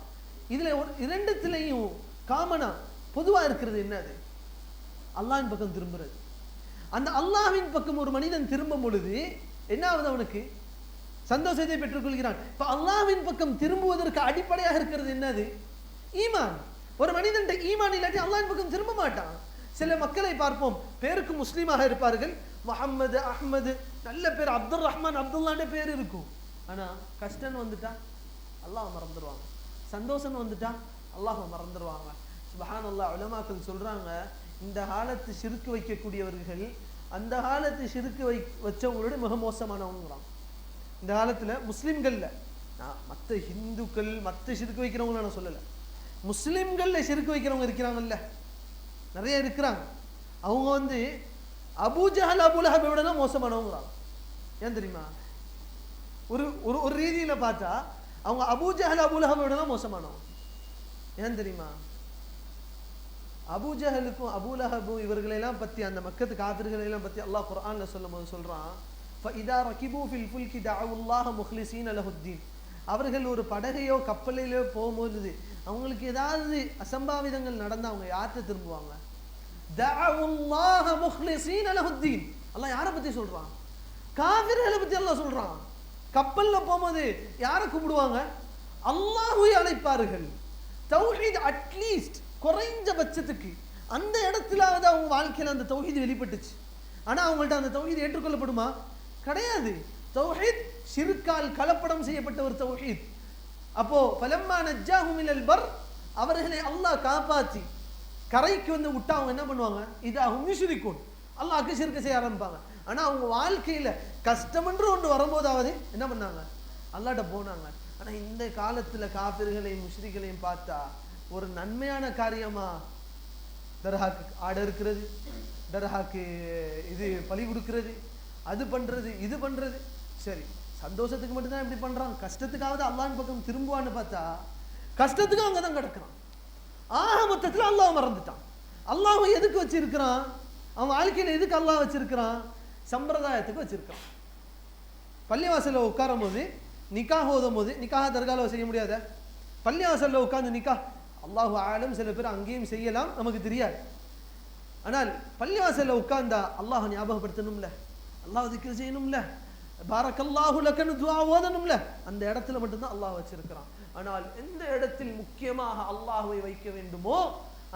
இதுல இரண்டுத்திலையும் காமனா பொதுவா இருக்கிறது என்னது? அல்லாஹ்வின் பக்கம் திரும்புறது. அந்த அல்லாஹ்வின் பக்கம் ஒரு மனிதன் திரும்பும் பொழுது என்ன ஆகுது? அவனுக்கு சந்தோஷத்தை பெற்றுக்கொள்கிறான். இப்ப அல்லாஹ்வின் பக்கம் திரும்புவதற்கு அடிப்படையாக இருக்கிறது என்னது? ஈமான். ஒரு மனிதன் ஈமான் இல்லாட்டி அல்லாஹ்வின் பக்கம் திரும்ப மாட்டான். சில மக்களை பார்ப்போம், பேருக்கு முஸ்லீமாக இருப்பார்கள், முஹம்மது, அஹ்மது, நல்ல பேர், அப்துல் ரஹ்மான், அப்துல்லாண்டே பேர் இருக்கும். ஆனா கஷ்டம் வந்துட்டா அல்லாஹ் மறந்துடுவாங்க, சந்தோஷம் வந்துட்டா அல்லாஹ் மறந்துடுவாங்க. சுப்ஹானல்லாஹ். உலமாக்கள் சொல்றாங்க, இந்த காலத்து ஷிர்க் வைக்கக்கூடியவர்கள் அந்த காலத்து ஷிர்க் வச்சவங்களோட மிக மோசமானவங்கிறான். இந்த காலத்துல முஸ்லிம்கள்ல, நான் மற்ற ஹிந்துக்கள் மற்ற ஷிர்க் வைக்கிறவங்க நான் சொல்லல, முஸ்லிம்கள்ல ஷிர்க் வைக்கிறவங்க இருக்கிறாங்கல்ல, நிறைய இருக்கிறாங்க. அவங்க அபூ ஜஹல் அபூ லஹபை விட மோசமானவங்கிறாங்க. ஏன் தெரியுமா? ஒரு ஒரு ரீதியில பார்த்தா அவங்க அபூ ஜஹல் அபூ லஹபை விட மோசமானவங்க. ஏன் தெரியுமா? அபூ ஜஹலுக்கும் அபூ லஹபும் இவர்களெல்லாம் பத்தி, அந்த மக்கத்து காஃபிர்களெல்லாம் பத்தி அல்லாஹ் குர்ஆன்ல சொல்லும்போது சொல்றான், ஃபஇதா ரகிபூ ஃபில் ஃபுல்கி தஅவுல்லாஹ முக்லிஸீன லஹுத்தீன். அவர்கள் ஒரு படகையோ கப்பலிலோ போகும்போது அவங்களுக்கு ஏதாவது அசம்பாவிதங்கள் நடந்தா அவங்க யார்கிட்ட திரும்புவாங்க? தஅவுல்லாஹ முக்லிஸீன லஹுத்தீன். அல்லாஹ் யாரை பத்தி சொல்றான்? காஃபிர்களை பத்தி அல்லாஹ் சொல்றான். கப்பல்ல போகும்போது யாரை கூப்பிடுவாங்க? அல்லாஹ்வை அழைப்பார்கள். தௌஹீத், அட்லீஸ்ட் குறைஞ்சபட்சத்துக்கு அந்த இடத்துலாவது அவங்க வாழ்க்கையில அந்த தௌஹீத் வெளிப்பட்டுச்சு. ஆனா அவங்கள்ட்ட அந்த தௌஹீத் ஏற்றுக்கொள்ளப்படுமா? கிடையாது. தௌஹீத் ஷிர்கால் கலப்படம் செய்யப்பட்ட ஒரு தௌஹீத். அப்போ ஃபலம்மா நஜ்ஜாஹும் இலல் பர், அவர்களை அல்லாஹ் காப்பாற்றி கரைக்கு விட்டா அவங்க என்ன பண்ணுவாங்க? இதாஹும் யுஷ்ரிகூன், அல்லாஹ்க்கு ஷிர்க் செய்ய ஆரம்பிப்பாங்க. ஆனா அவங்க வாழ்க்கையில கஷ்டம் என்று ஒன்று வரும்போதாவது என்ன பண்ணாங்க? அல்லாஹ்ட்ட போனாங்க. ஆனா இந்த காலத்துல காஃபிர்களையும் முஷ்ரிக்களையும் பார்த்தா ஒரு நன்மையான காரியமா தர்ஹாக்கு ஆட இருக்கிறது, தர்ஹாக்கு இது பலி கொடுக்கிறது, அது பண்றது, இது பண்றது. சரி, சந்தோஷத்துக்கு மட்டும்தான் இப்படி பண்றான், கஷ்டத்துக்காவது அல்லாஹ்வின் பக்கம் திரும்புவான்னு பார்த்தா கஷ்டத்துக்கு அங்கதான் கிடக்குறான். ஆக மொத்தத்துல அல்லாஹ் மறந்துட்டான். அல்லாஹ் எதுக்கு வச்சிருக்கிறான்? அவன் வாழ்க்கையில எதுக்கு அல்லாஹ் வச்சிருக்கிறான்? சம்பிரதாயத்துக்கு வச்சிருக்கான். பள்ளிவாசல்ல உட்காரும் போது, நிக்காஹ் ஓதும் போது, நிக்காஹ் தர்கால செய்ய முடியாத, பள்ளிவாசல்ல உட்கார்ந்து நிக்காஹ் அல்லாஹு ஆலம், சில பேர் அங்கேயும் செய்யலாம், நமக்கு தெரியாது. ஆனால் பள்ளிவாசல்ல உட்கார்ந்தா அல்லாஹ் ஞாபகப்படுத்தணும்ல, அல்லாஹ் திக்ர் செய்யணும்ல, பாரக்கல்லாஹு லக்கன்னு துஆ ஓதணும்ல, அந்த இடத்துல மட்டும்தான் அல்லாஹ் வச்சிருக்கிறான். ஆனால் எந்த இடத்தில் முக்கியமாக அல்லாஹ்வை வைக்க வேண்டுமோ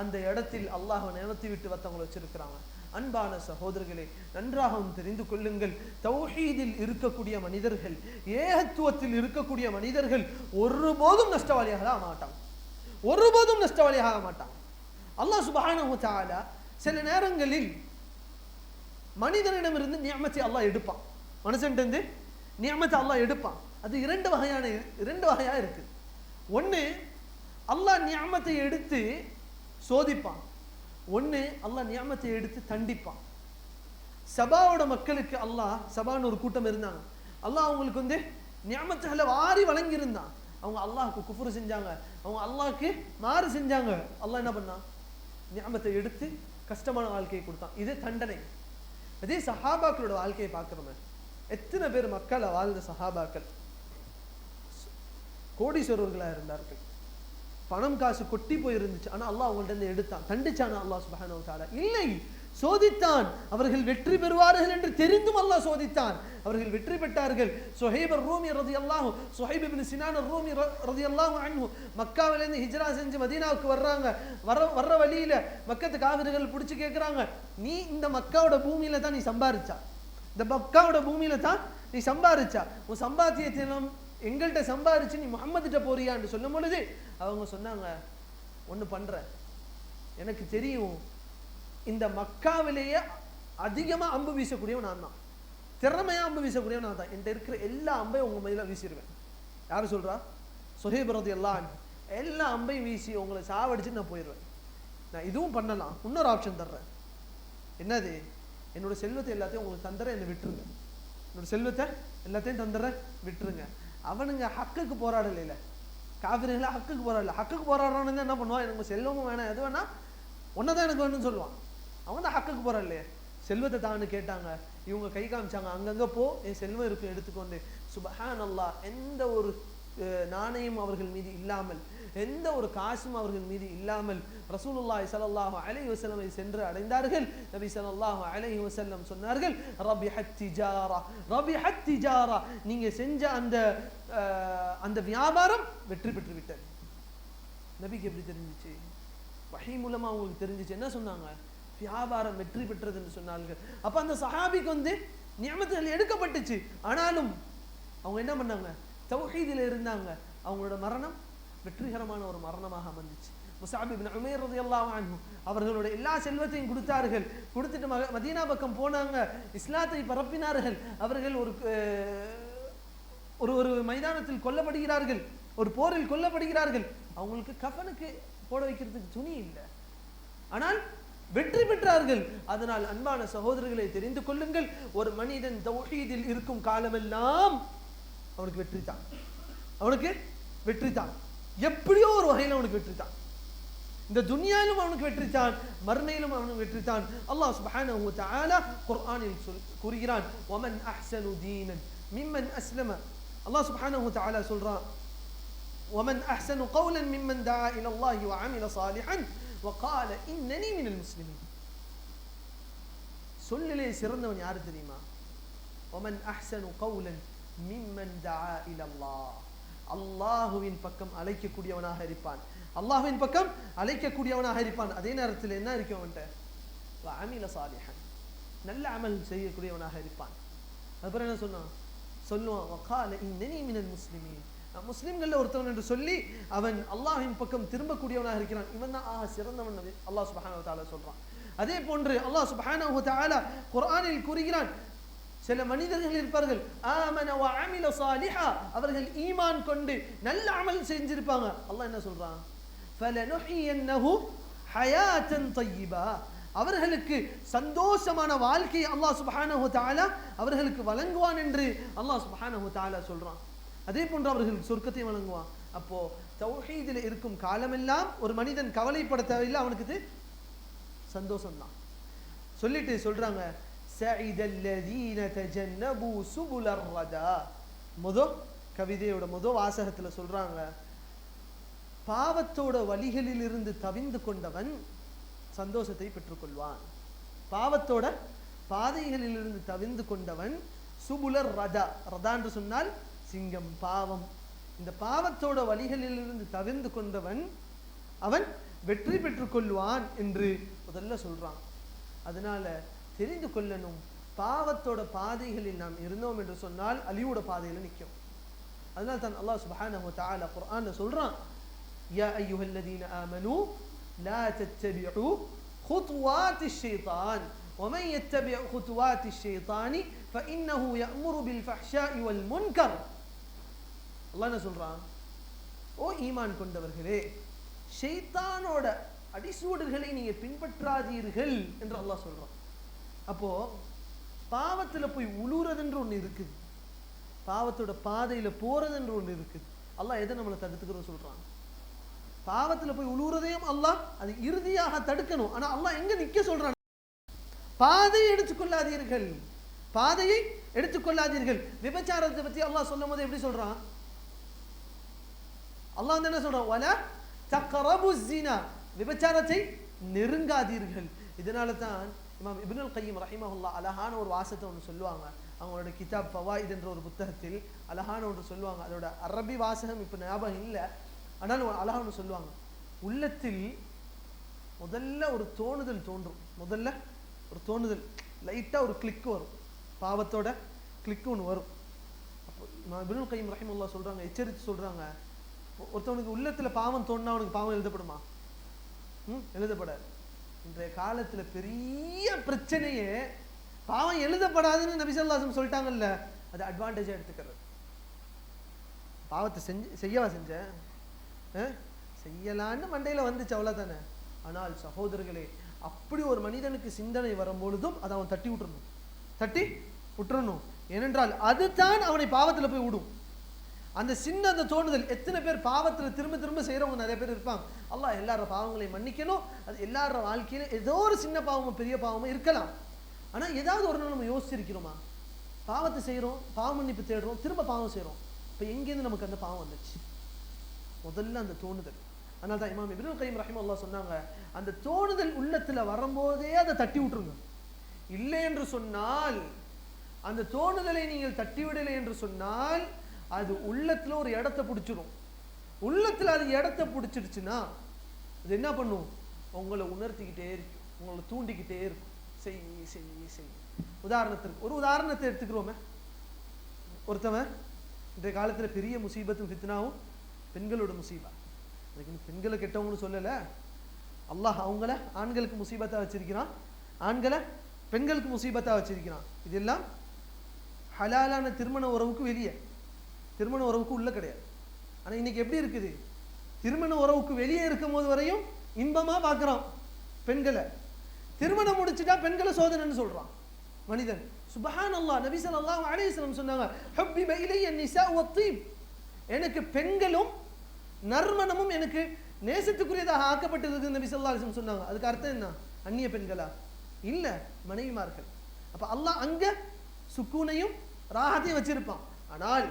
அந்த இடத்தில் அல்லாஹ் நியமத்தி விட்டு வத்தவங்களை வச்சிருக்கிறாங்க. அன்பான சகோதரர்களே, நன்றாகவும் தெரிந்து கொள்ளுங்கள், தௌஹீதில் இருக்கக்கூடிய மனிதர்கள், ஏகத்துவத்தில் இருக்கக்கூடிய மனிதர்கள் ஒருபோதும் நஷ்டவாளியாக மாட்டாங்க, ஒருபோதும் நஷ்டவாளியாக மாட்டாங்க. அல்லாஹ் சுப்ஹானஹு வ தஆலா சில நேரங்களில் மனிதனிடமிருந்து நியமத்தை அல்லாஹ் எடுப்பான், மனுஷன்ட்டு நியமத்தை அல்லாஹ் எடுப்பான். அது இரண்டு வகையா இருக்கு. ஒன்று அல்லாஹ் நியமத்தை எடுத்து சோதிப்பான், ஒன்று அல்லாஹ் நியமத்தை எடுத்து தண்டிப்பான். சபாவோட மக்களுக்கு அல்லாஹ், சபான்னு ஒரு கூட்டம் இருந்தாங்க, அல்லாஹ் அவங்களுக்கு நியமத்துகளை வாரி வழங்கி இருந்தான். அவங்க அல்லாஹ்க்கு குஃப்ர் செஞ்சாங்க, அவங்க அல்லாஹ்க்கு மாறு செஞ்சாங்க. அல்லாஹ் என்ன பண்ணான்? நியமத்தை எடுத்து கஷ்டமான வாழ்க்கையை கொடுத்தான். இது தண்டனை. அதே சஹாபாக்களோட வாழ்க்கையை பார்க்கிறோமே, எத்தனை பேர் மக்களை வாழ்ந்த சஹாபாக்கள் கோடீஸ்வரர்களா இருந்தார்கள், பணம் காசு கொட்டி போயிருந்துச்சு. ஆனா அல்லாஹ் அவங்கள்ட்ட இருந்து எடுத்தான். தண்டிச்சானா அல்லாஹ் சுப்ஹானஹு வ தஆலா? இல்லை, சோதித்தான். அவர்கள் வெற்றி பெறுவார்கள் என்று தெரிந்தும் அல்லாஹ் சோதித்தான். அவர்கள் வெற்றி பெற்றார்கள். சுஹைப் ar-ரூமி ரலியல்லாஹு, சுஹைப் இப்னு சினான் ar-ரூமி ரலியல்லாஹு அன்ஹு மக்காவில இருந்து ஹிஜ்ரா செஞ்சு மதீனாவுக்கு வர்றாங்க. வர்ற வழியில மக்கத்து காஃபிர்கள் பிடிச்சு கேட்கறாங்க, நீ இந்த மக்காவோட பூமியில தான் நீ சம்பாரிச்சா, இந்த மக்காவோட பூமியில தான் நீ சம்பாரிச்சா, உன் சம்பாத்தியத்தை எங்கள்கிட்ட சம்பாரிச்சு நீ முஹம்மதுட்ட போறியான்னு சொல்லும் பொழுது அவங்க சொன்னாங்க, ஒன்று பண்ற, எனக்கு தெரியும் இந்த மக்காவிலேயே அதிகமா அம்பு வீசக்கூடியவன் நான் தான், திறமையா அம்பு வீசக்கூடியவன் நான் தான், என்கிட்ட இருக்கிற எல்லா அம்பையும் உங்க மேல வீசிடுவேன். யாரு சொல்றா? சுஹைப் ரலியல்லாஹு அன்ஹு. எல்லா அம்பையும் வீசி உங்களை சாவடிச்சு நான் போயிடுவேன். நான் இதுவும் பண்ணலாம், இன்னொரு ஆப்ஷன் தர்றேன். என்னது? என்னோட செல்வத்தை எல்லாத்தையும் உங்களுக்கு தந்துறேன், என்னை விட்டுருங்க. என்னோட செல்வத்தை எல்லாத்தையும் தந்துடுறேன், விட்டுருங்க. அவனுங்க ஹக்குக்கு போராடல, காஃபிர்களா ஹக்குக்கு போராடல. ஹக்குக்கு போராடுறவனுங்க என்ன பண்ணுவான்? எனக்கு செல்வமும் வேணாம், எது வேணா ஒன்னதான் எனக்கு வேணும்னு சொல்லுவான். அவங்க தான் ஹக்குக்கு போராடலையே, செல்வத்தை தான்னு கேட்டாங்க. இவங்க கை காமிச்சாங்க, அங்கங்க போ, என் செல்வம் இருக்கும் எடுத்துக்கொண்டு. சுப்ஹானல்லாஹ், எந்த ஒரு நாணயம் அவர்கள் மீது இல்லாமல், எந்த ஒரு காசும் அவர்கள் மீது இல்லாமல் ரசூலுல்லாஹி ஸல்லல்லாஹு அலைஹி வஸல்லம் சென்று அடைந்தார்கள். நபி ஸல்லல்லாஹு அலைஹி வஸல்லம் சொன்னார்கள், ரபிஹத் திஜாரா, ரபிஹத் திஜாரா, நீங்க செஞ்ச அந்த வியாபாரம் வெற்றி பெற்று விட்டது. நபிக்கு எப்படி தெரிஞ்சிச்சு? வஹீ மூலமா அவங்களுக்கு தெரிஞ்சிச்சு. என்ன சொன்னாங்க? வியாபாரம் வெற்றி பெற்றது என்று சொன்னார்கள். அப்ப அந்த சஹாபிக்கு நியமத்துகள் எடுக்கப்பட்டுச்சு. ஆனாலும் அவங்க என்ன பண்ணாங்க? தௌஹீதில் இருந்தாங்க. அவங்களோட மரணம் வெற்றிகரமான ஒரு மரணமாக அமைந்துச்சு. முஸஅப் இப்னு உமைர் ரலியல்லாஹு அன்ஹு அவர்களோட எல்லா செல்வத்தையும் கொடுத்தார்கள். கொடுத்துட்டு மதீனா பக்கம் போனாங்க, இஸ்லாத்தை பரப்பினார்கள். அவர்கள் ஒரு மைதானத்தில் கொல்லப்படுகிறார்கள், ஒரு போரில் கொல்லப்படுகிறார்கள். அவங்களுக்கு கஃனுக்கு போட வைக்கிறதுக்கு துணி இல்லை, ஆனால் வெற்றி பெற்றார்கள். அதனால் அன்பான சகோதரர்களை தெரிந்து கொள்ளுங்கள், ஒரு மனிதன் தௌஹீதில் இருக்கும் காலமெல்லாம் அவனுக்கு வெற்றி தான், அவனுக்கு வெற்றி தான். எப்படியோ ஒரு வகையில் அவனுக்கு வெற்றி தான். இந்த துன்யாவிலும் அவனுக்கு வெற்றி தான், மறுமையிலும் அவனுக்கு வெற்றி தான். அல்லாஹ் சுப்ஹானஹு வ தஆலா குர்ஆனில் கூறுகிறான், வமன் அஹ்ஸனு தீனன் மிம்மன் அஸ்லம. அல்லாஹ் சுப்ஹானஹு வ தஆலா சொல்றான், ومن أحسن قولا ممن دعا إلى الله وعمل صالحا وقال إنني من المسلمين. சொல்லிலே சிறந்தவன் யாரு தெரியுமா? ومن أحسن قولا ممن دعا إلى الله. அல்லாஹ்வின் பக்கம் அழைக்கக்கூடியவனாக இருப்பான், அல்லாஹ்வின் பக்கம் அழைக்கக்கூடியவனாக இருப்பான். அதே நேரத்தில் என்ன இருக்கும் அவன்கிட்ட? وعمل صالحا, நல்ல அமல் செய்யக்கூடியவனாக இருப்பான். அப்புறம் என்ன சொல்லுவான்? وقال إنني من المسلمين, முஸ்லிம்கள் ஒருத்தவன் என்று சொல்லி அவன் அல்லாஹ்வின் பக்கம் திரும்பக்கூடியவனாக இருக்கிறான். இவன் தான் சிறந்தவன் அல்லாஹ் சுப்ஹானஹு வ தஆலா சொல்றான். அதே போன்று அல்லாஹ் சுப்ஹானஹு வ தஆலா குர்ஆனில் கூறுகிறான், சில மனிதர்கள் இருப்பார்கள், ஆமன வ அமில சாலிஹா, அவர்கள் ஈமான் கொண்டு நல்ல அமல் செஞ்சிருப்பாங்க. அல்லாஹ் என்ன சொல்றான்? ஃபலனுஹியன்னஹு ஹயாத்தன் தய்யிபா, அவர்களுக்கு சந்தோஷமான வாழ்க்கையை அல்லாஹ் சுப்ஹானஹு வ தஆலா அவர்களுக்கு வழங்குவான் என்று அல்லாஹ் சுப்ஹானஹு வ தஆலா சொல்றான். அதே போன்று அவர்களுக்கு சொர்க்கத்தை வழங்குவான். அப்போ தௌஹீதில் இருக்கும் காலமெல்லாம் ஒரு மனிதன் கவலைப்பட தேவையில்லை, அவனுக்கு சந்தோஷம் தான். சொல்லிட்டு சொல்றாங்க, சஇதல்லதீன தஜன்னபு சுபுலர் ரதா. கவிதையோட வாசகத்துல சொல்றாங்க, பாவத்தோட வழிகளில் இருந்து தவிந்து கொண்டவன் சந்தோஷத்தை பெற்றுக்கொள்வான். பாவத்தோட பாதைகளில் இருந்து தவிந்து கொண்டவன் சுபுலர் ரதா. ரதா என்று சொன்னால் சிங்கம், பாவம். இந்த பாவத்தோட வழிகளில் இருந்து தவிர்ந்து கொண்டவன் அவன் வெற்றி பெற்றுக் கொள்வான் என்று முதல்ல சொல்றான். அதனால தெரிந்து கொள்ளணும், பாவத்தோட பாதைகளில் நாம் இருந்தோம் என்று சொன்னால் அழிவோட பாதையில நிற்கும். அதனால தான் அல்லாஹ் சுப்ஹானஹு வ தஆலா குர்ஆன்ல சொல்றான், யா அய்யுஹல்லதீன ஆமனூ லா தத்தபிஉ خطوات الشيطان ومن يتبع خطوات الشيطان فإنه يأمر بالفحشاء والمنكر. அல்லாஹ் என்ன சொல்றான்? ஓ ஈமான் கொண்டவர்களே, ஷைத்தானோட அடிசுவடுகளை நீங்க பின்பற்றாதீர்கள் என்று அல்லாஹ் சொல்றான். அப்போ பாவத்துல போய் உழுறதுன்ற ஒண்ணு இருக்குது, பாவத்தோட பாதையில போறதுன்ற ஒண்ணு இருக்குது. அல்லாஹ் எதை நம்மளை தடுத்துக்கிறோம் சொல்றான்? பாவத்துல போய் உழுறதையும் அல்லாஹ் அது இறுதியாக தடுக்கணும். ஆனா அல்லாஹ் எங்க நிக்க சொல்றான்? பாதையை எடுத்துக்கொள்ளாதீர்கள், பாதையை எடுத்துக்கொள்ளாதீர்கள். விபச்சாரத்தை பத்தி அல்லாஹ் சொல்லும் போது எப்படி சொல்றான்? அல்லாஹ் வந்து என்ன சொல்றான்? வலா தக்ரபு ஸினா, விபச்சாரத்தை நெருங்காதீர்கள். இதனால தான் இமாம் இப்னுல் கய்யிம் ரஹிமஹுல்லாஹ் அழகான ஒரு வாசத்தை ஒன்று சொல்லுவாங்க. அவங்களோட கிதாப் ஃபவாயித் என்ற ஒரு புத்தகத்தில் அழகான ஒன்று சொல்லுவாங்க. அதோட அரபி வாசகம் இப்போ ஞாபகம் இல்லை, ஆனால் அழகான ஒன்று சொல்லுவாங்க. உள்ளத்தில் முதல்ல ஒரு தோணுதல் தோன்றும், முதல்ல ஒரு தோணுதல், லைட்டாக ஒரு கிளிக் வரும், பாவத்தோட கிளிக் ஒன்று வரும். அப்போ இப்னுல் கய்யிம் ரஹிமஹுல்லாஹ் சொல்கிறாங்க, எச்சரித்து சொல்கிறாங்க, ஒருத்தவனுக்கு உள்ளத்தில் பாவம் தோணுனா அவனுக்கு பாவம் எழுதப்படுமா? எழுதப்படாது. இன்றைய காலத்துல பெரிய பிரச்சனையே பாவம் எழுதப்படாதுன்னு நபி ஸல்லல்லாஹு அலைஹி வஸல்லம் சொல்லிட்டாங்கல்ல, அது அட்வான்டேஜா எடுத்துக்கிறது. பாவத்தை செய்யவா செஞ்சேன், செய்யலான்னு மண்டையில வந்துச்சு, அவ்வளவுதானே. ஆனால் சகோதரர்களே, அப்படி ஒரு மனிதனுக்கு சிந்தனை வரும்பொழுதும் அதை அவன் தட்டி விட்டுறணும். ஏனென்றால் அதுதான் அவனை பாவத்துல போய் விடும். அந்த சின்ன அந்த தோணுதல். எத்தனை பேர் பாவத்தில் திரும்ப திரும்ப செய்கிறவங்க நிறைய பேர் இருப்பாங்க. அல்லாஹ் எல்லார பாவங்களையும் மன்னிக்கணும். அது எல்லார வாழ்க்கையில ஏதோ ஒரு சின்ன பாவமும் பெரிய பாவமும் இருக்கலாம். ஆனால் ஏதாவது ஒரு நாள் நம்ம யோசிச்சிருக்கிறோமா? பாவத்தை செய்கிறோம், பாவ மன்னிப்பு தேடுறோம், திரும்ப பாவம் செய்கிறோம். இப்போ எங்கேருந்து நமக்கு அந்த பாவம் வந்துச்சு? முதல்ல அந்த தோணுதல். அதனால தான் இமாம் இப்னுல் கய்யிம் ரஹிமஹுல்லாஹ் சொன்னாங்க, அந்த தோணுதல் உள்ளத்தில் வரும்போதே அதை தட்டி விட்டுருங்க. இல்லை என்று சொன்னால், அந்த தோணுதலை நீங்கள் தட்டிவிடலை என்று சொன்னால் அது உள்ளத்துல ஒரு இடத்தை பிடிச்சிடும். உள்ளத்துல அது இடத்தை பிடிச்சிடுச்சுன்னா அது என்ன பண்ணும்? உங்களை உணர்த்திக்கிட்டே இருக்கும், உங்களை தூண்டிக்கிட்டே இருக்கும். செய் செய் செய். உதாரணத்திற்கு ஒரு உதாரணத்தை எடுத்துக்கிறோமே. ஒருத்தவன் இன்றைய காலத்துல பெரிய முசீபத்தும் ஃபித்னாவும் பெண்களோட முசீபா. அதுக்கு பெண்களை கெட்டவங்கன்னு சொல்லலை, அல்லாஹ் அவங்கள ஆண்களுக்கு முசீபத்தா வச்சிருக்கிறான், ஆண்களை பெண்களுக்கு முசீபத்தா வச்சிருக்கிறான். இதெல்லாம் ஹலாலான திருமண உறவுக்கு வெளியே, திருமண உறவுக்கு உள்ள கிடையாது. ஆனா இன்னைக்கு எப்படி இருக்குது? திருமண உறவுக்கு வெளியே இருக்கும் போது வரையும் இன்பமா பார்க்கிறோம் பெண்களை, திருமணம் முடிச்சுட்டா பெண்களை சோதனைன்னு சொல்றான் மனிதன். சுப்ஹானல்லாஹ். நபி ஸல்லல்லாஹு அலைஹி வஸல்லம் சொன்னாங்க, ஹப்பிப இலைய நிஸா வத்தீப், எனக்கு பெண்களும் நறுமணமும் எனக்கு நேசத்துக்குரியதாக ஆக்கப்பட்டிருக்கு நபி ஸல்லல்லாஹு அலைஹி வஸல்லம் சொன்னாங்க. அதுக்கு அர்த்தம் என்ன? அந்நிய பெண்களா? இல்ல, மனைவிமார்கள். அப்ப அல்லாஹ் அங்க சுக்கூனையும் ராஹத்தையும் வச்சிருப்பான். ஆனால்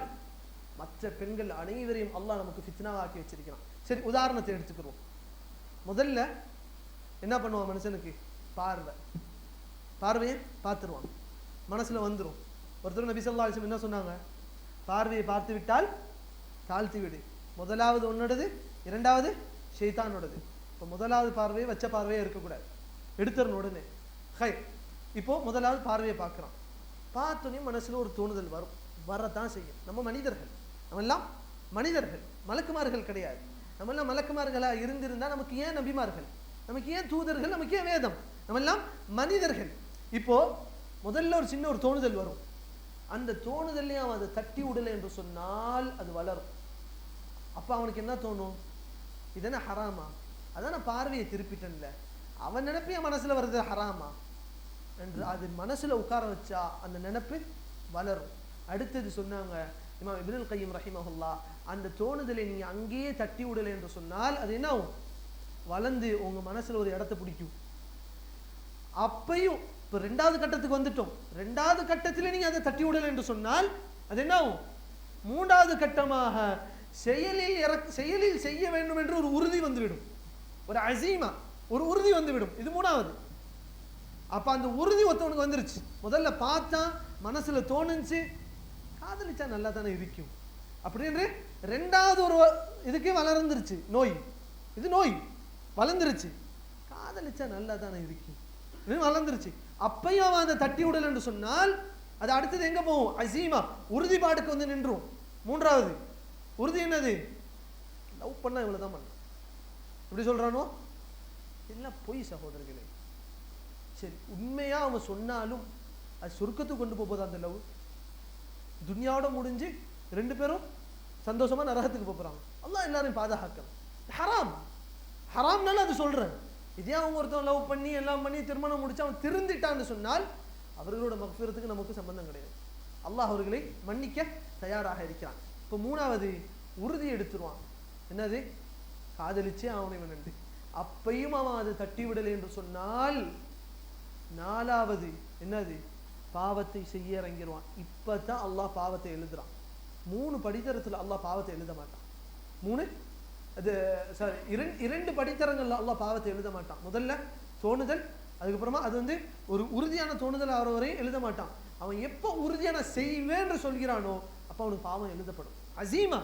மற்ற பெண்கள் அனைவரையும் அல்லாஹ் நமக்கு ஃபித்னாவாக்கி வச்சிருக்கிறான். சரி, உதாரணத்தை எடுத்துக்கிறோம். முதல்ல என்ன பண்ணுவான் மனுஷனுக்கு? பார்வையை பார்த்துருவான், மனசுல வந்துடும். ஒருத்தர் நபி ஸல்லல்லாஹு அலைஹி வஸல்லம் என்ன சொன்னாங்க? பார்வையை பார்த்து விட்டால் தாழ்த்தி விடு. முதலாவது உன்னோடது, இரண்டாவது ஷைத்தானோடது. இப்போ முதலாவது பார்வையை வச்ச பார்வையே இருக்கக்கூடாது, எடுத்துறணும் உடனே. ஹை, இப்போ முதலாவது பார்வையை பார்க்குறான். பார்த்தோன்னே மனசுல ஒரு தோணுதல் வரும், வரத்தான் செய்யும். நம்ம மனிதர்கள், நம்மெல்லாம் மனிதர்கள், மலக்குமார்கள் கிடையாது. நம்மெல்லாம் மலக்குமார்களா இருந்திருந்தா நமக்கு ஏன் நபிமார்கள், நமக்கு ஏன் தூதர்கள், நமக்கு ஏன் வேதம்? நம்மெல்லாம் மனிதர்கள். இப்போ முதல்ல ஒரு சின்ன ஒரு தோணுதல் வரும். அந்த தோணுதல்லையும் அவன் அதை தட்டி விடலை என்று சொன்னால் அது வளரும். அப்ப அவனுக்கு என்ன தோணும்? இதென்ன ஹராமா? அதான் நான் பார்வையை திருப்பிட்டேன்ல, அவன் நினைப்பே மனசுல வருது ஹராமா என்று அது மனசுல உட்கார வச்சா அந்த நினைப்பு வளரும். அடுத்தது சொன்னாங்க இமாம் இப்னுல் கய்யிம் ரஹிமஹுல்லாஹ், அந்த தோணுதலை நீங்க அங்கேயே தட்டி விடலை என்று சொன்னால் அது என்ன ஆகும்? வளர்ந்து உங்க மனசுல ஒரு இடத்தை பிடிக்கும். அப்பையும் இப்ப ரெண்டாவது கட்டத்துக்கு வந்துட்டோம். ரெண்டாவது கட்டத்தில் நீங்க அதை தட்டி விடலை என்று சொன்னால் அது என்ன ஆகும்? மூன்றாவது கட்டமாக செயலில் செய்ய வேண்டும் என்று ஒரு உறுதி வந்துவிடும், ஒரு அசீமா, ஒரு உறுதி வந்துவிடும். இது மூணாவது. அப்ப அந்த உறுதி ஒருத்தவனுக்கு வந்துருச்சு. முதல்ல பார்த்தா மனசுல தோணுச்சு, காதலிச்சா நல்லா தானே இருக்கும் அப்படின்னு ரெண்டாவது ஒரு இதுக்கு வளர்ந்துருச்சு நோய். இது நோய் வளர்ந்துருச்சு, காதலிச்சா நல்லா தானே இருக்கும் வளர்ந்துருச்சு. அப்பையும் அவன் அதை தட்டி விடல் என்று சொன்னால் அது அடுத்தது எங்க போகும்? அசீமா, உறுதிப்பாடுக்கு வந்து நின்றும். மூன்றாவது உறுதி என்னது? லவ் பண்ணா இவ்வளவுதான் பண்ண. எப்படி சொல்றானோ எல்லாம் பொய் சகோதரர்களே. சரி, உண்மையா அவன் சொன்னாலும் அது சொர்க்கத்துக்கு கொண்டு போகுது. அந்த லவ் துன்யாவோட முடிஞ்சு 2 பேரும் சந்தோஷமா நரகத்துக்கு போறாங்க. அல்லாஹ் எல்லாரையும் பாதுகாக்கணும். ஹராம் ஹராம்னால அது சொல்றேன். இதே அவங்க ஒருத்தன் லவ் பண்ணி எல்லாம் பண்ணி திருமணம் முடிச்சு அவன் திருந்திட்டான்னு சொன்னால் அவர்களோட மக்ஃபிரத்துக்கு நமக்கு சம்பந்தம் கிடையாது. அல்லாஹ் அவர்களை மன்னிக்க தயாராக இருக்கிறான். இப்போ 3வது உறுதி எடுத்துருவான். என்னது? காதலிச்சே அவனை வேண்டு. அப்பையும் அவன் அதை தட்டி விடலை என்று சொன்னால் 4வது என்னது? பாவத்தை செய்ய இறங்கிடுவான். இப்பதான் அல்லாஹ் பாவத்தை எழுதுறான். 3 படித்தரத்துல அல்லாஹ் பாவத்தை எழுத மாட்டான். 3 அது சாரி 2 படித்தரங்கள்ல அல்லாஹ் பாவத்தை எழுத மாட்டான். முதல்ல தோணுதல், அதுக்கப்புறமா அது ஒரு உறுதியான தோணுதல் ஆகிற வரையும் எழுத மாட்டான். அவன் எப்போ உறுதியான செய்வேன்னு சொல்கிறானோ அப்போ அவனுக்கு பாவம் எழுதப்படும். அசீமா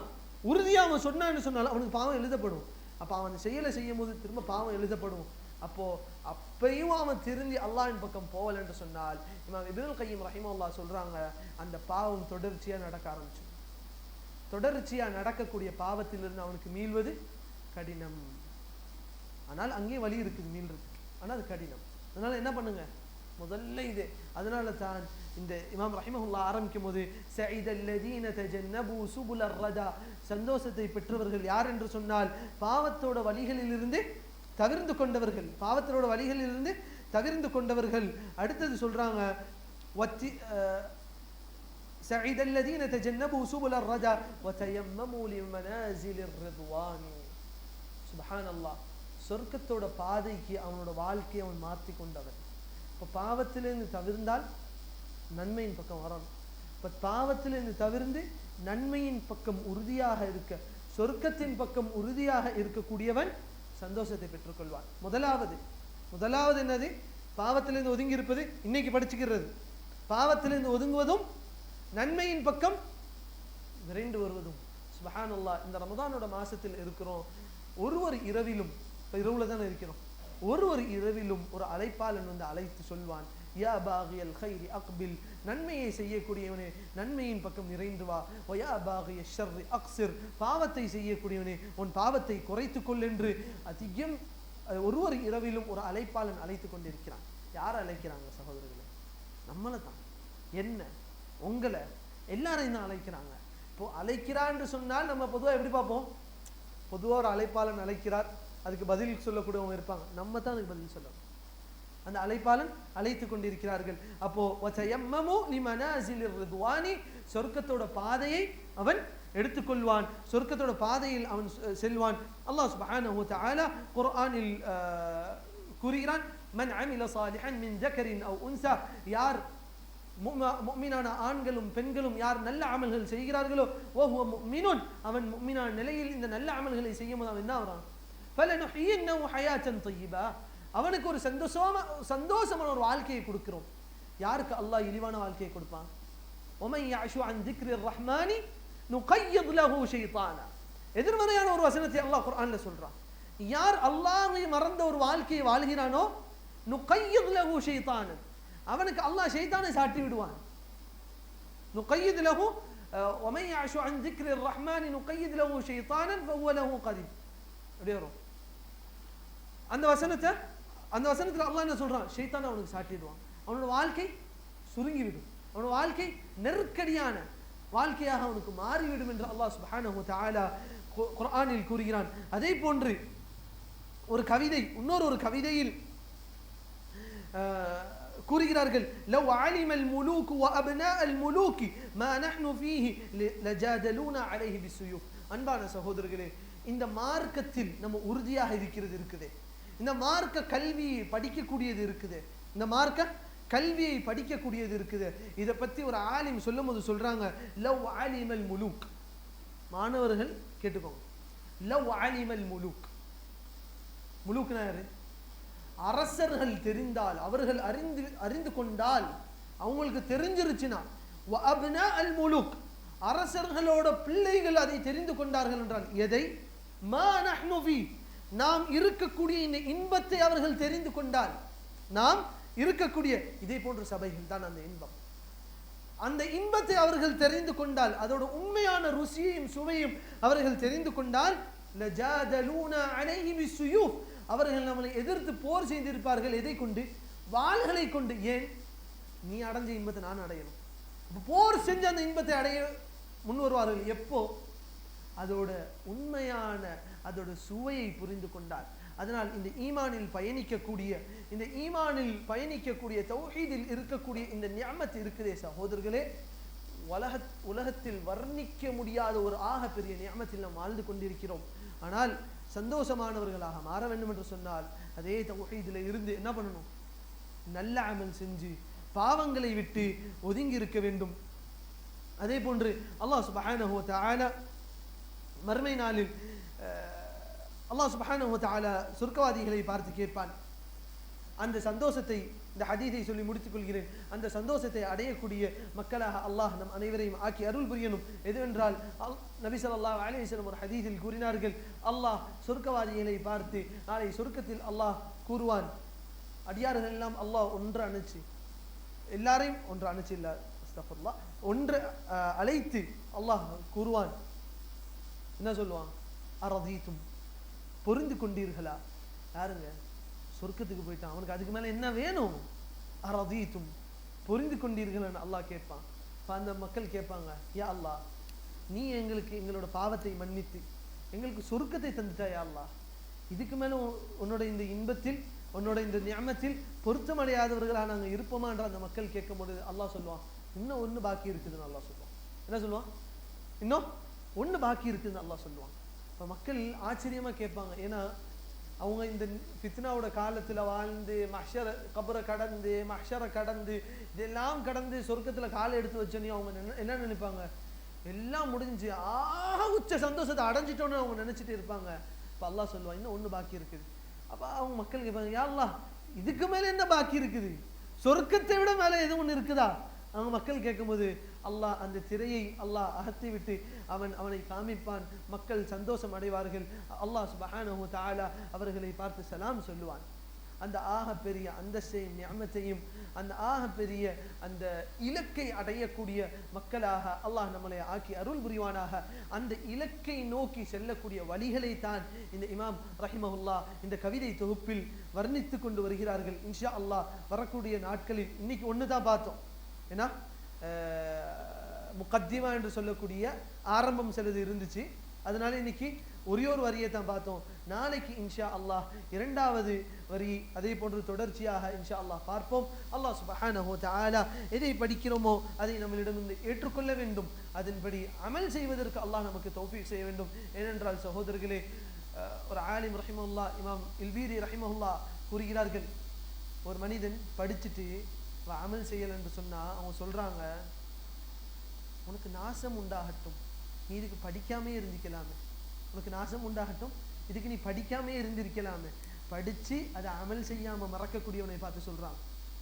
உறுதியா அவன் சொன்னான்னு சொன்னாலும் அவனுக்கு பாவம் எழுதப்படும். அப்போ அவன் செயலை செய்யும் போது திரும்ப பாவம் எழுதப்படும். அப்பையும் அவன் திருந்தி அல்லாஹ்வின் பக்கம் போவல் என்று சொன்னால் இமாம் இப்னுல் கய்யிம் ரஹிமஹுல்லாஹ் சொல்றாங்க, அந்த பாவம் தொடர்ச்சியா நடக்க ஆரம்பிச்சு. தொடர்ச்சியா நடக்கக்கூடிய பாவத்திலிருந்து அவனுக்கு மீள்வது கடினம். ஆனால் அங்கே வழி இருக்குது மீள்றதுக்கு, ஆனால் அது கடினம். அதனால என்ன பண்ணுங்க? முதல்ல இது. அதனால தான் இந்த இமாம் ரஹிமஹுல்லாஹ் ஆரம்பிக்கும் போது சஇதல்லதீன தஜன்னபு சுபுலர் ரதா, சந்தோஷத்தை பெற்றவர்கள் யார் என்று சொன்னால் பாவத்தோட வழிகளிலிருந்து தவிர்ந்து கொண்டவர்கள். பாவத்தோட வழிகளிலிருந்து தவிர்ந்து கொண்டவர்கள். அடுத்தது சொல்றாங்க சஇதல்லதீன தஜன்னபு சுபுலர் ரதா வதயம்மமு லிமனாசிலிர் ரிضوان. சுப்ஹானல்லாஹ், சொர்க்கத்தோட பாதைக்கு அவனோட வாழ்க்கையை அவன் மாற்றி கொண்டவன். இப்போ பாவத்திலிருந்து தவிர்ந்தால் நன்மையின் பக்கம் வரணும். இப்போ பாவத்திலிருந்து தவிர்ந்து நன்மையின் பக்கம் உறுதியாக இருக்க, சொர்க்கத்தின் பக்கம் உறுதியாக இருக்கக்கூடியவன் சந்தோஷத்தை பெற்றுக்கொள்வான். முதலாவது என்னது? பாவத்திலிருந்து ஒதுங்கி இருப்பது. இன்னைக்கு படிச்சுக்கிறது பாவத்திலிருந்து ஒதுங்குவதும் நன்மையின் பக்கம் விரைந்து வருவதும். சுப்ஹானல்லாஹ், இந்த ரமதானோட மாசத்தில் இருக்கிறோம். ஒரு இரவிலும், இப்போ இரவுல தானே இருக்கிறோம், ஒரு இரவிலும் ஒரு அழைப்பாளன் அழைத்து சொல்வான், யா பாகியல் கைரி அக்பில், நன்மையை செய்யக்கூடியவனே நன்மையின் பக்கம் நிறைந்து வா. யா பாகிய ஷர்ரி அக்சிர், பாவத்தை செய்யக்கூடியவனே உன் பாவத்தை குறைத்து கொள் என்று அதிகம் ஒரு இரவிலும் ஒரு அழைப்பாளன் அழைத்து கொண்டிருக்கிறான். யார் அழைக்கிறாங்க சகோதரர்களே? நம்மளை தான். என்ன உங்களை எல்லாரையும் தான் அழைக்கிறாங்க. இப்போ அழைக்கிறான்னு சொன்னால் நம்ம பொதுவாக எப்படி பார்ப்போம்? பொதுவாக ஒரு அழைப்பாளன் அழைக்கிறார், அதுக்கு பதில் சொல்லக்கூடியவங்க இருப்பாங்க. நம்ம தான் அதுக்கு பதில் சொல்லணும். அந்த அழைப்பாளன் அழைத்து கொண்டிருக்கிறார்கள். அப்போ வதயம்மமு லிமனாசிலிர் ரிضوان, சொர்க்கத்தோட பாதையை அவன் எடுத்துக்கொள்வான், சொர்க்கத்தோட பாதையில் அவன் செல்வான். அல்லாஹ் சுப்ஹானஹு வ தஆலா குர்ஆனில் கூறுகிறான், மன் அமில சாலிஹன் மின் ذكرٍ أو أنثى, யார் முஃமினான ஆண்களும் பெண்களும் யார் நல்ல அமல்கள் செய்கிறார்களோ வஹுவ முஃமினுன், அவன் முஃமினான நிலையில் இந்த நல்ல அமல்களை செய்யும்போது அவன் என்ன ஆகிறான்? ஃபலனுஹ்யின்னஹு ஹயாத்தன் தய்யிபா, அவனுக்கு ஒரு சந்தோஷமான ஒரு வாழ்க்கையை கொடுக்கிறோம். யாருக்கு அல்லாஹ் இழிவான வாழ்க்கையை கொடுப்பான்? ومن يعش عن ذكر الرحمن نقيض له شيطانا, எதிர்மறையான ஒரு வசனத்தை அல்லாஹ் குர்ஆன்ல சொல்றான். யார் அல்லாஹ்வை மறந்த ஒரு வாழ்க்கையை வாழ்கிறானோ نقيض له شيطانا, அவனுக்கு அல்லாஹ் ஷைத்தானை சாட்டி விடுவான். نقيض له ومن يعش عن ذكر الرحمن نقيض له شيطانا فهو له قرين. அப்படியே வரும் அந்த வசனத்துல அல்லாஹ் என்ன சொல்றான்? ஷைத்தானை அவனுக்கு சாட்டிடுவான். அவனோட வாழ்க்கை சுருங்கிவிடும், அவனோட வாழ்க்கை நெருக்கடியான வாழ்க்கையாக அவனுக்கு மாறிவிடும் என்று அல்லாஹ் சுப்ஹானஹு வ தஆலா குர்ஆனில் கூறுகிறான். அதே போன்று ஒரு கவிதை, இன்னொரு கவிதையில் கூறுகிறார்கள், லவ் அலிமல் முலூக் வ அப்னாஅல் முலூக் மா நஹ்னு ஃபீஹி லஜாதலூனா அலைஹி பிஸ்ஸுயூஃப். அன்பான சகோதரர்களே, இந்த மார்க்கத்தில் நம்ம உறுதியாக இருக்குது, இந்த மார்க்க கல்வியை படிக்கக்கூடியது இருக்குது, இந்த மார்க்க கல்வியை படிக்கக்கூடியது இருக்குது. இதை பற்றி ஒரு ஆலிம் சொல்லும் போது சொல்றாங்க, லவ் அலிமல் முலூக், மாணவர்கள் கேட்டுக்கோங்க, லவ் அலிமல் முலூக், முலூக்னா யாரு? அரசர்கள் தெரிந்தால், அவர்கள் அறிந்து கொண்டால், அவங்களுக்கு தெரிஞ்சிருச்சுன்னா, வ அப்னாஅல் முலூக், அரசர்களோட பிள்ளைகள் அதை தெரிந்து கொண்டார்கள் என்றால் எதை? மா நஹ்னு ஃபீ, நாம் இருக்கக்கூடிய இந்த இன்பத்தை அவர்கள் தெரிந்து கொண்டால், நாம் இருக்கக்கூடிய இதே போன்ற சபைகள் தான் அந்த இன்பம். அந்த இன்பத்தை அவர்கள் தெரிந்து கொண்டால், அதோட உண்மையான ருசியையும் சுவையும் அவர்கள் தெரிந்து கொண்டால், லஜாதலூனா அலைஹி பிஸ்ஸுயூஃப், அவர்கள் நம்மளை எதிர்த்து போர் செய்திருப்பார்கள். எதை கொண்டு? வாள்களை கொண்டு. ஏன்? நீ அடைஞ்ச இன்பத்தை நான் அடையணும். அப்போ போர் செஞ்சு அந்த இன்பத்தை அடைய முன் வருவார்கள். எப்போ? அதோட உண்மையான அதோட சுவையை புரிந்து கொண்டார். அதனால் இந்த ஈமானில் பயணிக்கக்கூடிய தௌஹீதில் இருக்கக்கூடிய இந்த நிஅமத் இருக்குதே சகோதரர்களே, உலகத்தில் வர்ணிக்க முடியாத ஒரு ஆக பெரிய நிஅமத்தில் நாம் வாழ்ந்து கொண்டிருக்கிறோம். ஆனால் சந்தோஷமானவர்களாக மாற வேண்டும் என்று சொன்னால் அதே தௌஹீதில் இருந்து என்ன பண்ணணும்? நல்ல அமல் செஞ்சு பாவங்களை விட்டு ஒதுங்கி இருக்க வேண்டும். அதே போன்று அல்லாஹ் சுப்ஹானஹு வ தஆலா மறுமை நாளில் அல்லாஹ் சுப்ஹானஹு வ தஆலா சொர்க்கவாதிகளை பார்த்து கேட்பான். அந்த சந்தோஷத்தை, இந்த ஹதீஸை சொல்லி முடித்துக் கொள்கிறேன், அந்த சந்தோஷத்தை அடையக்கூடிய மக்களாக அல்லாஹ் நம் அனைவரையும் ஆக்கி அருள் புரியணும். எதுவென்றால் நபி ஸல்லல்லாஹு அலைஹி வஸல்லம் ஒரு ஹதீஸில் கூறினார்கள், அல்லாஹ் சொர்க்கவாதிகளை பார்த்து நாளை சொர்க்கத்தில் அல்லாஹ் கூறுவான், அடியார்கள் எல்லாம் அல்லாஹ் ஒன்று அணைச்சு, எல்லாரையும் ஒன்று அணைச்சு இல்ல அஸ்தக்ஃபிருல்லாஹ், ஒன்று அழைத்து அல்லாஹ் கூறுவான், என்ன சொல்லுவான்? அரதீத்தும், பொருந்து கொண்டீர்களா? யாருங்க? சொர்க்கத்துக்கு போயிட்டான், அவனுக்கு அதுக்கு மேல என்ன வேணும்? அரதீத்தும், பொருந்து கொண்டீர்கள்னு அல்லாஹ் கேட்பான். அந்த மக்கள் கேட்பாங்க, யா அல்லாஹ், நீ எங்களுக்கு எங்களோட பாவத்தை மன்னித்து எங்களுக்கு சொர்க்கத்தை தந்துட்டா யா அல்லாஹ், இதுக்கு மேல உன்னோட இந்த இன்பத்தில் உன்னோட இந்த நிஅமத்தில் பொருத்தமடையாதவர்களாக நாங்கள் இருப்போமா என்ற அந்த மக்கள் கேட்கும்போது அல்லாஹ் சொல்லுவான், இன்னும் ஒன்று பாக்கி இருக்குதுன்னு அல்லாஹ் சொல்லுவான். என்ன சொல்லுவான்? இன்னும் ஒன்று பாக்கி இருக்குதுன்னு அல்லாஹ் சொல்லுவான். இப்போ மக்கள் ஆச்சரியமா கேட்பாங்க. ஏன்னா அவங்க இந்த ஃபித்னாவோட காலத்துல வாழ்ந்து கபரை கடந்து மஹ்ஷரை கடந்து இதெல்லாம் கடந்து சொர்க்கத்துல காலை எடுத்து வச்சோன்னே அவங்க என்ன நினைப்பாங்க? எல்லாம் முடிஞ்சு உச்ச சந்தோஷத்தை அடைஞ்சிட்டோன்னு அவங்க நினைச்சிட்டு இருப்பாங்க. இப்போ அல்லாஹ் சொல்லுவான், இன்னும் ஒன்று பாக்கி இருக்குது. அப்போ அவங்க மக்கள் கேட்பாங்க, யா அல்லாஹ், இதுக்கு மேல என்ன பாக்கி இருக்குது? சொர்க்கத்தை விட மேல எதுவும் ஒன்று இருக்குதா? அவங்க மக்கள் கேட்கும்போது அல்லாஹ் அந்த திரையை அல்லாஹ் அகற்றி விட்டு அவனை காமிப்பான். மக்கள் சந்தோஷம் அடைவார்கள். அல்லாஹ் சுப்ஹானஹு வ தஆலா அவர்களை பார்த்து சலாம் சொல்லுவான். அந்த ஆக பெரிய அந்தஸ்தையும் நிஅமத்தையும் அந்த ஆக பெரிய அந்த இலக்கை அடையக்கூடிய மக்களாக அல்லாஹ் நம்மளை ஆக்கி அருள் புரிவானாக. அந்த இலக்கை நோக்கி செல்லக்கூடிய வழிகளை தான் இந்த இமாம் ரஹிமஹுல்லாஹ் இந்த கவிதை தொகுப்பில் வர்ணித்து கொண்டு வருகிறார்கள். இன்ஷா அல்லாஹ் வரக்கூடிய நாட்களில் இன்னைக்கு ஒன்று தான் பார்த்தோம். ஏன்னா முகத்திமா என்று சொல்லக்கூடிய ஆரம்பம் சிலது இருந்துச்சு, அதனால இன்னைக்கு ஒரே ஒரு வரியை தான் பார்த்தோம். நாளைக்கு இன்ஷா அல்லாஹ் இரண்டாவது வரி, அதே போன்று தொடர்ச்சியாக இன்ஷா அல்லாஹ் பார்ப்போம். அல்லாஹ் சுப்ஹானஹு வ தஆலா எதை படிக்கிறோமோ அதை நம்மளிடமிருந்து ஏற்றுக்கொள்ள வேண்டும், அதன்படி அமல் செய்வதற்கு அல்லாஹ் நமக்கு தௌஃபீக் செய்ய வேண்டும். ஏனென்றால் சகோதரர்களே, ஒரு ஆலிம் ரஹிமஹுல்லாஹ், இமாம் இல்பீரி ரஹிமஹுல்லாஹ் கூறுகிறார்கள், ஒரு மனிதன் படிச்சுட்டு அமல் செய்யலை என்று சொன்னா அவங்க சொல்றாங்க, உனக்கு நாசம் உண்டாகட்டும், நீ இதுக்கு படிக்காமே இருந்திக்கலாமே, உனக்கு நாசம் உண்டாகட்டும், இதுக்கு நீ படிக்காமே இருந்திருக்கலாமே. படிச்சு அதை அமல் செய்யாம மறக்கக்கூடியவனை பார்த்து சொல்றான்.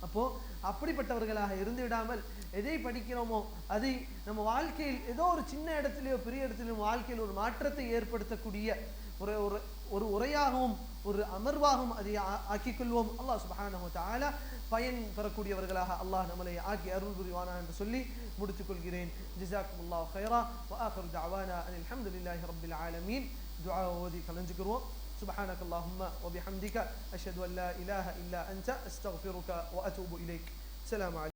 அப்போ அப்படிப்பட்டவர்களாக இருந்து விடாமல் எதை படிக்கிறோமோ அதை நம்ம வாழ்க்கையில் ஏதோ ஒரு சின்ன இடத்துலயோ பெரிய இடத்துலயோ வாழ்க்கையில் ஒரு மாற்றத்தை ஏற்படுத்தக்கூடிய ஒரு உரையாகவும் ஒரு அமர்வாகவும் அதை ஆக்கிக்கொள்வோம். அல்லாஹ் சுப்ஹானஹு வ தஆலா பயன் பெறக்கூடியவர்களாக அல்லாஹ் நம்மளை ஆக்கி அருள் புரிவானா என்று சொல்லி முடித்துக் கொள்கிறேன். ஜஸாக்குமுல்லாஹு கைரா வ ஆகிரு தஅவானா அனில் ஹம்துலில்லாஹி ரப்பில் ஆலமீன். துஆ ஓதி கலஞ்சுக்கிறோம். سبحانك اللهم وبحمدك أشهد أن لا إله إلا أنت أستغفرك وأتوب إليك. السلام عليكم.